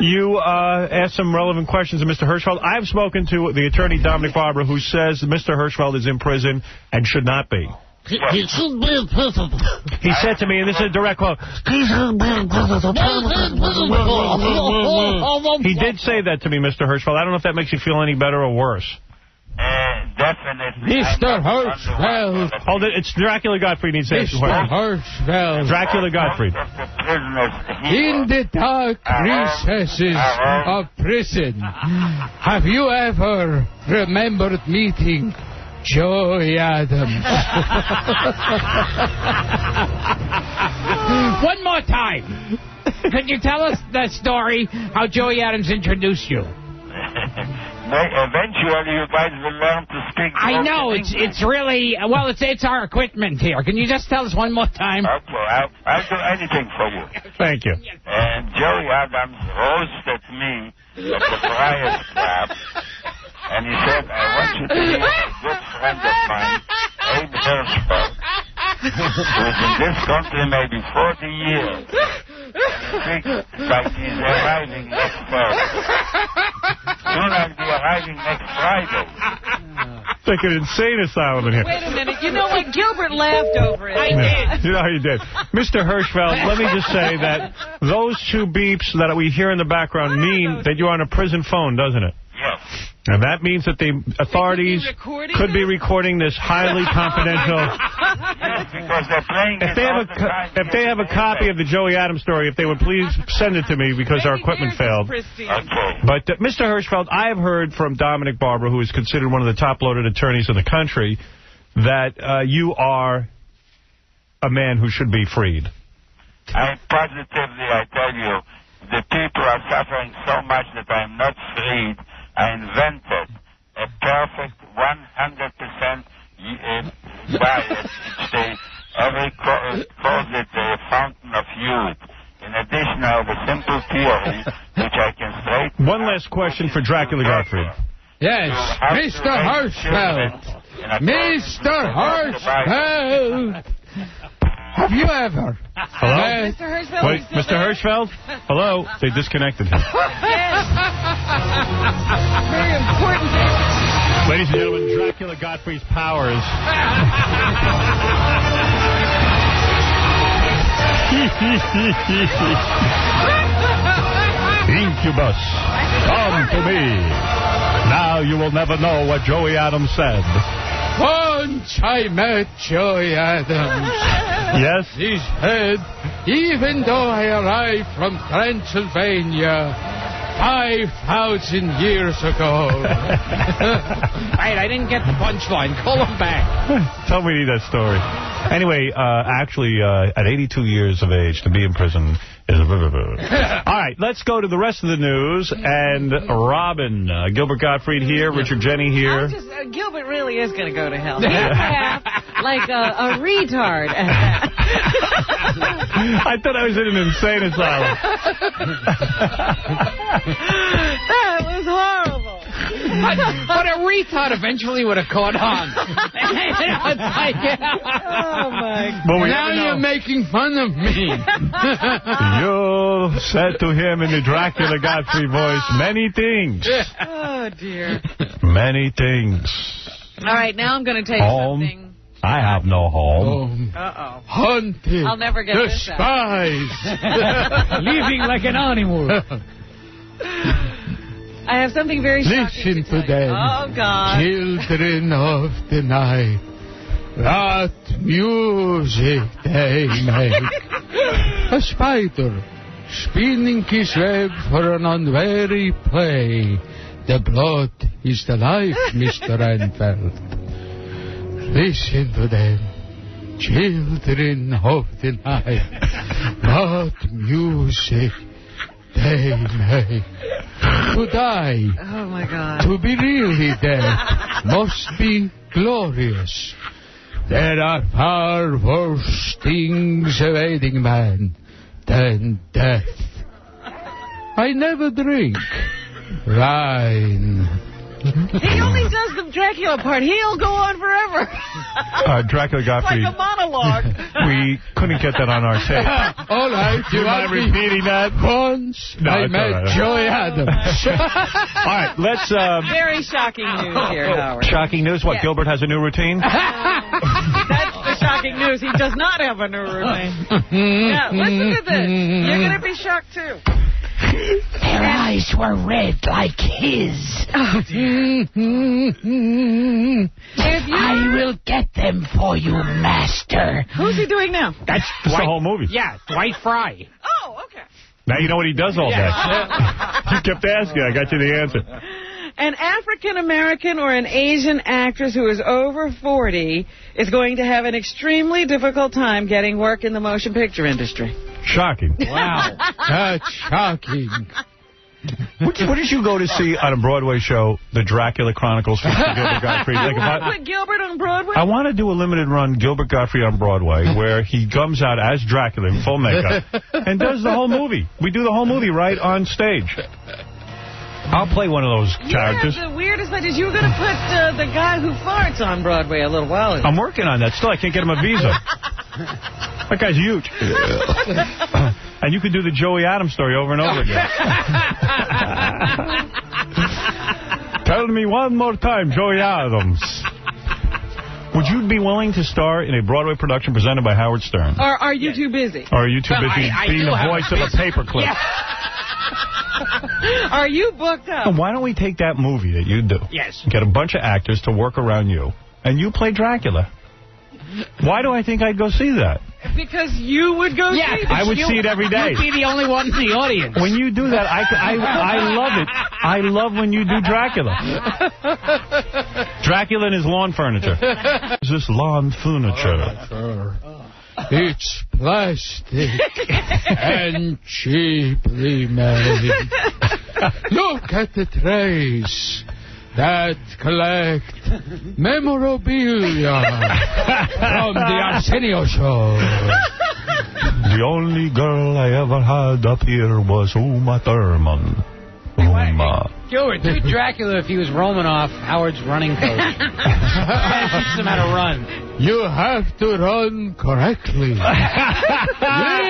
You asked some relevant questions of Mr. Hirschfeld. I've spoken to the attorney, Dominic Barbara, who says Mr. Hirschfeld is in prison and should not be.
He should be in prison.
He said to me, and this is a direct quote, he did say that to me, Mr. Hirschfeld. I don't know if that makes you feel any better or worse.
Definitely.
Mr. Hirschfeld.
Hold it. It's Dracula Gottfried. He says.
Mr. Hirschfeld.
Dracula Gottfried.
In the dark recesses of prison, have you ever remembered meeting Joey Adams? One more time. Could you tell us that story, how Joey Adams introduced you?
Eventually, you guys will learn to speak.
I know. It's really, well, it's our equipment here. Can you just tell us one more time?
Okay, I'll do anything for you.
Thank you.
And Joey Adams roasted me at the Friars Club, and he said, I want you to meet a good friend of mine, Abe Hirschfeld, who's in this country maybe 40 years. And he thinks like he's arriving next Thursday. Soon I'll be arriving next Friday.
It's like an insane asylum in here.
Wait a minute. You know what? Gilbert laughed over it.
I did.
You know you did. Mr. Hirschfeld, let me just say that those two beeps that we hear in the background mean that you're on a prison phone, doesn't it?
Yes.
And that means that the authorities could be recording this highly confidential.
Yes, because they're playing
If they have a copy of the Joey Adams story, if they would please send it to me because our equipment failed.
Okay.
But Mr. Hirschfeld, I have heard from Dominic Barbara, who is considered one of the top-loaded attorneys in the country, that you are a man who should be freed.
Positively, I tell you, the people are suffering so much that I'm not freed. I invented a perfect 100% diet each day. Every calls it a fountain of youth. In addition, I have a simple theory which I can straighten.
One last question for Dracula Gottfried.
Yes, Mr. Hirschfeld. Mr. Hirschfeld. Have you ever?
Hello?
Mr. Hirschfeld?
Wait, Mr. Hirschfeld? Hello? They disconnected him.
Yes. Very important.
Ladies and gentlemen, Dracula Godfrey's powers. Incubus, come to me. Now you will never know what Joey Adams said.
Once I met Joey Adams.
Yes?
He said, even though I arrived from Transylvania 5,000 years ago. Wait, I didn't get the punchline. Call him back.
Tell me that story. Anyway, actually, at 82 years of age, to be in prison is a... All right, let's go to the rest of the news. And Robin, Gilbert Gottfried here, Richard Jenny here.
Gilbert really is going to go to hell. He's half like a retard.
I thought I was in an insane asylum.
That was horrible.
But a retard eventually would have caught on.
Oh, my God.
Well,
now you're making fun of me.
You said to him in the Dracula Godfrey voice many things.
Oh, dear.
Many things.
All right, now I'm going to tell you something.
I have no home.
Uh-oh.
Hunted.
I'll never get this out.
Despised. Living like an animal.
I have something very shocking
Listen
to
to them.
Oh, God.
Children of the night. That music they make. A spider spinning his web for an unwary prey. The blood is the life, Mr. Enfield. Listen to them, children of the night. What music they make. To die,
oh my God,
to be really dead, must be glorious. There are far worse things awaiting man than death. I never drink wine.
He only does the Dracula part. He'll go on forever.
Dracula Godfrey.
Like a monologue.
We couldn't get that on our tape.
All right.
You mind repeating that?
Once I met Joey Adams.
All right, let's...
Very shocking news here, Howard.
Shocking news? What, Gilbert has a new routine?
That's the shocking news. He does not have a new routine. Yeah, listen to this. You're going to be shocked, too.
Their eyes were red like his.
Oh,
I will get them for you, master.
Who's he doing now?
That's the whole movie.
Yeah, Dwight Fry.
Oh, okay.
Now you know what he does all day. You kept asking. I got you the answer.
An African-American or an Asian actress who is over 40 is going to have an extremely difficult time getting work in the motion picture industry.
Shocking.
Wow. That's shocking.
What did you go to see on a Broadway show, The Dracula Chronicles from Gilbert Gottfried?
You want to put Gilbert on Broadway?
I want to do a limited run Gilbert Gottfried on Broadway where he comes out as Dracula in full makeup and does the whole movie. We do the whole movie right on stage. I'll play one of those characters.
The weirdest part is you were going to put the guy who farts on Broadway a little while ago.
I'm working on that. Still, I can't get him a visa. That guy's huge. And you could do the Joey Adams story over and over again. Tell me one more time, Joey Adams. Would you be willing to star in a Broadway production presented by Howard Stern?
Or are you too busy?
Or are you too busy being the voice of a paperclip?
Yeah. Are you booked up?
Why don't we take that movie that you do?
Yes.
Get a bunch of actors to work around you, and you play Dracula. Why do I think I'd go see that?
Because you would go see it.
I would see it every day.
You'd be the only one in the audience.
When you do that, I love it. I love when you do Dracula. Dracula and his lawn furniture. Is this lawn furniture?
It's plastic and cheaply made. Look at the trays that collect memorabilia from the Arsenio show.
The only girl I ever had up here was Uma Thurman.
What
Gilbert, do Dracula if he was Romanoff, Howard's running coach. Teach him how to run.
You have to run correctly.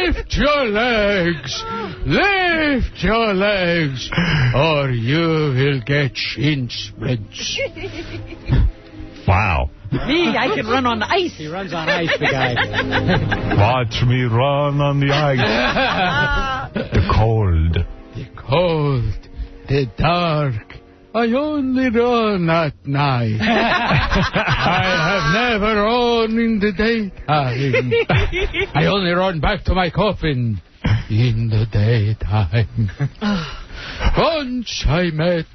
Lift your legs. Lift your legs, or you will get shin splints.
Wow.
Me, I can run on the ice.
He runs on ice, the guy.
Watch me run on the ice. The cold.
The cold. The dark. I only run at night. I have never run in the daytime. I only run back to my coffin in the daytime. Once I met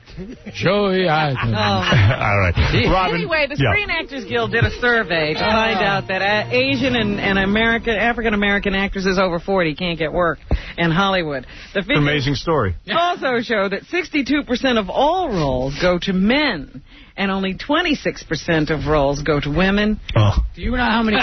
Joey Adams.
Oh.
All right. Robin,
anyway, the Screen Actors Guild did a survey to find out that Asian and African-American actresses over 40 can't get work in Hollywood. The figures
amazing story.
also show that 62% of all roles go to men, and only 26% of roles go to women.
Do you know how many...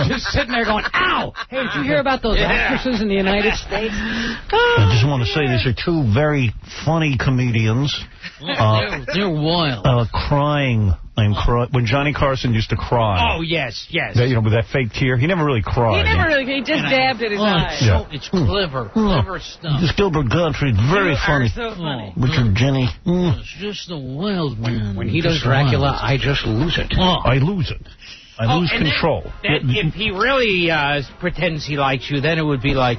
just sitting there going, ow! Hey, did you hear about those actresses in the United States?
I just want to say these are two very funny comedians.
They're wild.
Crying. When Johnny Carson used to cry.
Oh, yes.
With that fake tear. He never really cried.
He just dabbed at his eyes.
It's clever stuff.
This Gilbert Gottfried, very funny.
So funny.
Richard Jenny.
It's just a wild man.
When he does Dracula, I just lose it.
I lose it. I lose control.
If he really pretends he likes you, then it would be like,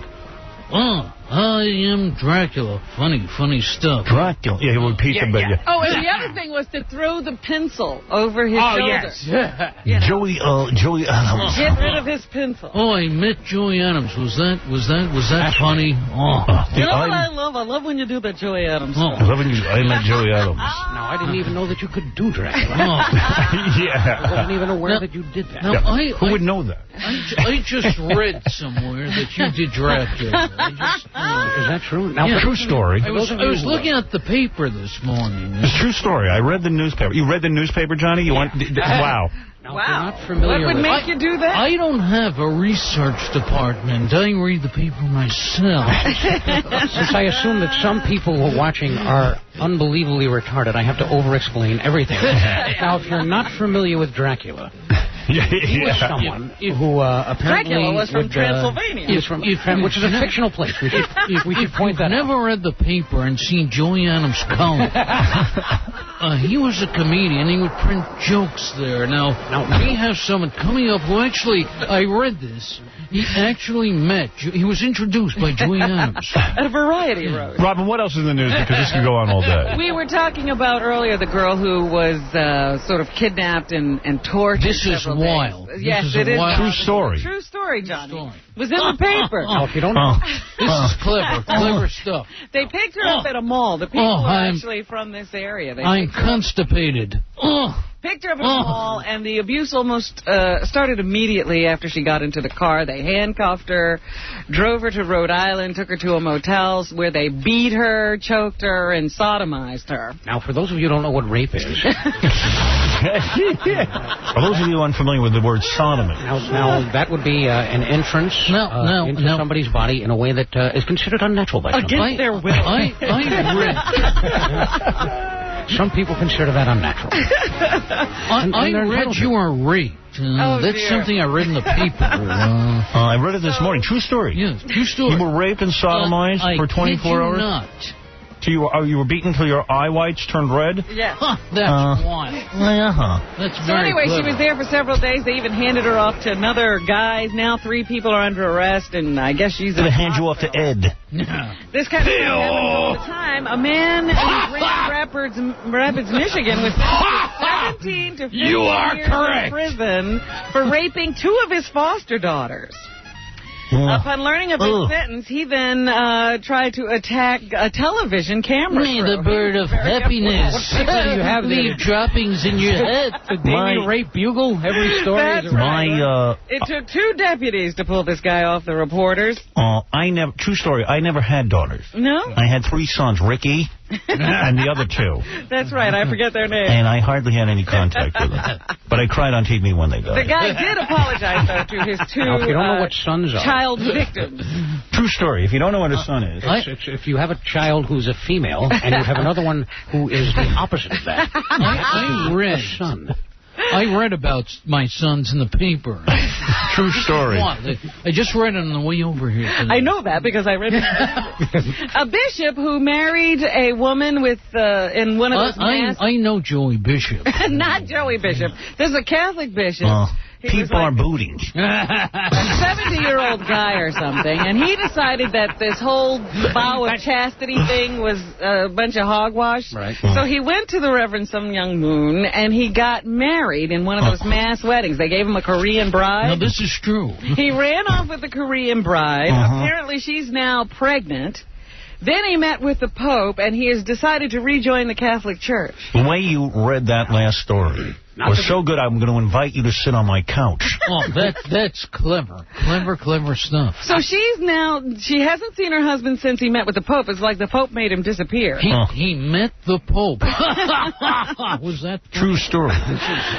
I am Dracula. Funny stuff.
Dracula. Yeah, he would repeat the bit.
Oh, and the other thing was to throw the pencil over his shoulder.
Yes.
Joey Adams.
Get rid of his pencil.
Oh, I met Joey Adams. Was that funny?
I love when you do that Joey Adams stuff.
I met Joey Adams.
No, I didn't even know that you could do Dracula.
Yeah.
I wasn't even aware that you did that.
Who would know that?
I just read somewhere that you did Dracula.
Is that true? Now,
true story.
I was looking at the paper this morning.
It's a true story. I read the newspaper. You read the newspaper, Johnny?
Wow.
Wow.
Not familiar
What would make you do that?
I don't have a research department. I read the paper myself.
Since I assume that some people who are watching are unbelievably retarded, I have to over-explain everything. Now, if you're not familiar with Dracula... He was someone who apparently...
Dracula was from Transylvania.
Which is a fictional place. We should point that out.
I've never read the paper and seen Joey Adams' column. He was a comedian. He would print jokes there. Now we have someone coming up who actually... I read this. He actually he was introduced by Joey Adams.
At a Variety Road.
Robin, what else is in the news? Because this could go on all day.
We were talking about earlier the girl who was sort of kidnapped and tortured.
This is wild.
Yes, it is.
True story.
True story, Johnny. Was in the paper.
If you don't know.
This is clever stuff.
They picked her up at a mall. The people are actually from this area.
I'm constipated.
Picked her up at a mall, and the abuse almost started immediately after she got into the car. They handcuffed her, drove her to Rhode Island, took her to a motel where they beat her, choked her, and sodomized her.
Now, for those of you who don't know what rape is...
For those of you unfamiliar with the word sodomy.
Now that would be an entrance into somebody's body in a way that is considered unnatural by some.
Against their will.
I read...
Some people consider that unnatural.
I read you are raped. That's something I read in the paper.
I read it this morning. True story.
Yes, true story.
You were raped and sodomized for 24 hours?
Not.
You were beaten until your eye whites turned red?
Yes.
That's wild. That's
So
very
anyway,
clever.
she was there for several days. They even handed her off to another guy. Now 3 people are under arrest, and I guess she's in
They hand you off to Ed.
This kind of thing happens all the time. A man in Grand Rapids, Michigan was sentenced to 17 to 15 years in prison for raping 2 of his foster daughters. Upon learning of his sentence, he then tried to attack a television camera crew.
The bird of happiness.
What people do you have there?
Leave droppings in your head.
The Daily Rape Bugle, every story
That's
is
right. It took 2 deputies to pull this guy off the reporters.
True story, I never had daughters.
No?
I had 3 sons, Ricky, and the other two.
That's right. I forget their names.
And I hardly had any contact with them. But I cried on TV when they died.
The guy did apologize, though, to his two
Now, if you don't know what sons are.
child victims.
True story. If you don't know what a son is.
If you have a child who's a female and you have another one who is the opposite of that.
I read about my sons in the paper.
True story.
I just read it on the way over here today.
I know that because I read it. A bishop who married a woman with in one of those masks.
I know Joey Bishop.
Not Joey Bishop. There's a Catholic bishop.
People are booting.
A 70-year-old guy or something, and he decided that this whole vow of chastity thing was a bunch of hogwash.
Right.
So he went to the Reverend Sun Myung Moon, and he got married in one of those mass weddings. They gave him a Korean bride.
No, this is true.
He ran off with the Korean bride. Apparently, she's now pregnant. Then he met with the Pope, and he has decided to rejoin the Catholic Church.
The way you read that last story was so good, I'm going to invite you to sit on my couch.
Oh, that's clever. Clever stuff.
So she hasn't seen her husband since he met with the Pope. It's like the Pope made him disappear.
He met the Pope. Was that
true story?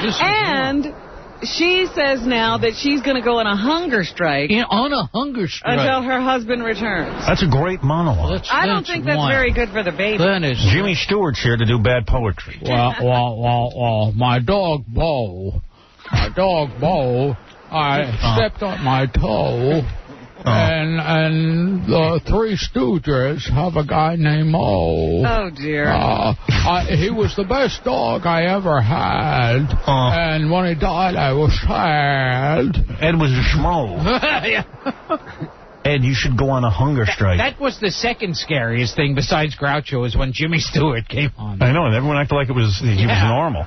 This
and she says now that she's going to go on a hunger strike.
On a hunger strike.
Until her husband returns.
That's a great monologue.
I don't think that's very good for the baby.
Jimmy Stewart's here to do bad poetry.
Well, my dog Bo, I stepped on my toe. And the Three Stooges have a guy named Mo.
Oh, dear.
He was the best dog I ever had. And when he died, I was sad.
Ed was a schmo. Ed, you should go on a hunger strike.
That was the second scariest thing besides Groucho is when Jimmy Stewart came on.
I know, and everyone acted like he was normal.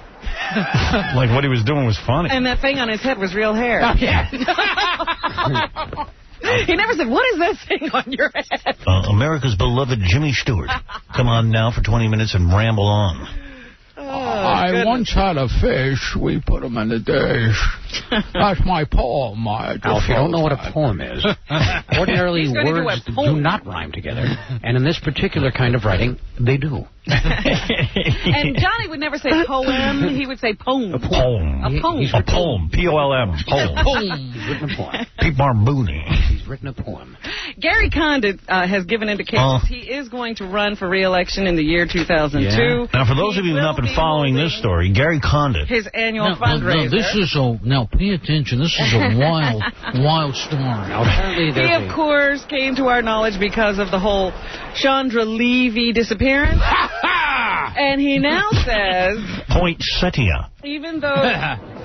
Like what he was doing was funny.
And that thing on his head was real hair.
Oh, yeah.
He never said, what is that thing on your head?
America's beloved Jimmy Stewart. Come on now for 20 minutes and ramble on.
I once had a fish. We put him in the dish. That's my poem.
Now, if you don't know what a poem is, ordinarily words do not rhyme together. And in this particular kind of writing, they do.
And Johnny would never say poem. He would say poem.
A poem.
A poem.
A poem. P-O-L-M. Poem.
He's written a poem.
People are booty.
He's written a poem.
Gary Condit has given indications he is going to run for re-election in the year 2002.
Yeah. Now, for those of you who have not been following this story, Gary Condit.
His annual fundraiser.
Now, pay attention. This is a wild story.
He, of course, came to our knowledge because of the whole Chandra Levy disappearance. And he now says...
Poinsettia.
Even though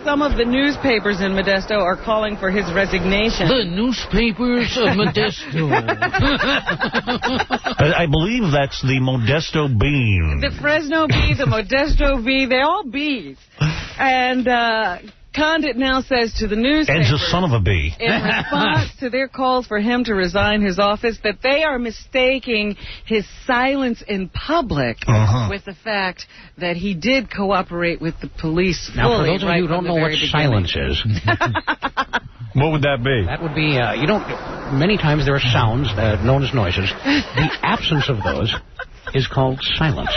some of the newspapers in Modesto are calling for his resignation.
The newspapers of Modesto.
I believe that's the Modesto Bean.
The Fresno Bee, the Modesto Bee, they're all bees. And Condit now says to the newspapers,
Ed's a son of a bee.
In response to their calls for him to resign his office, that they are mistaking his silence in public with the fact that he did cooperate with the police fully.
Now, for those of you who don't know what silence is,
what would that be?
That would be, many times there are sounds known as noises. The absence of those is called silence.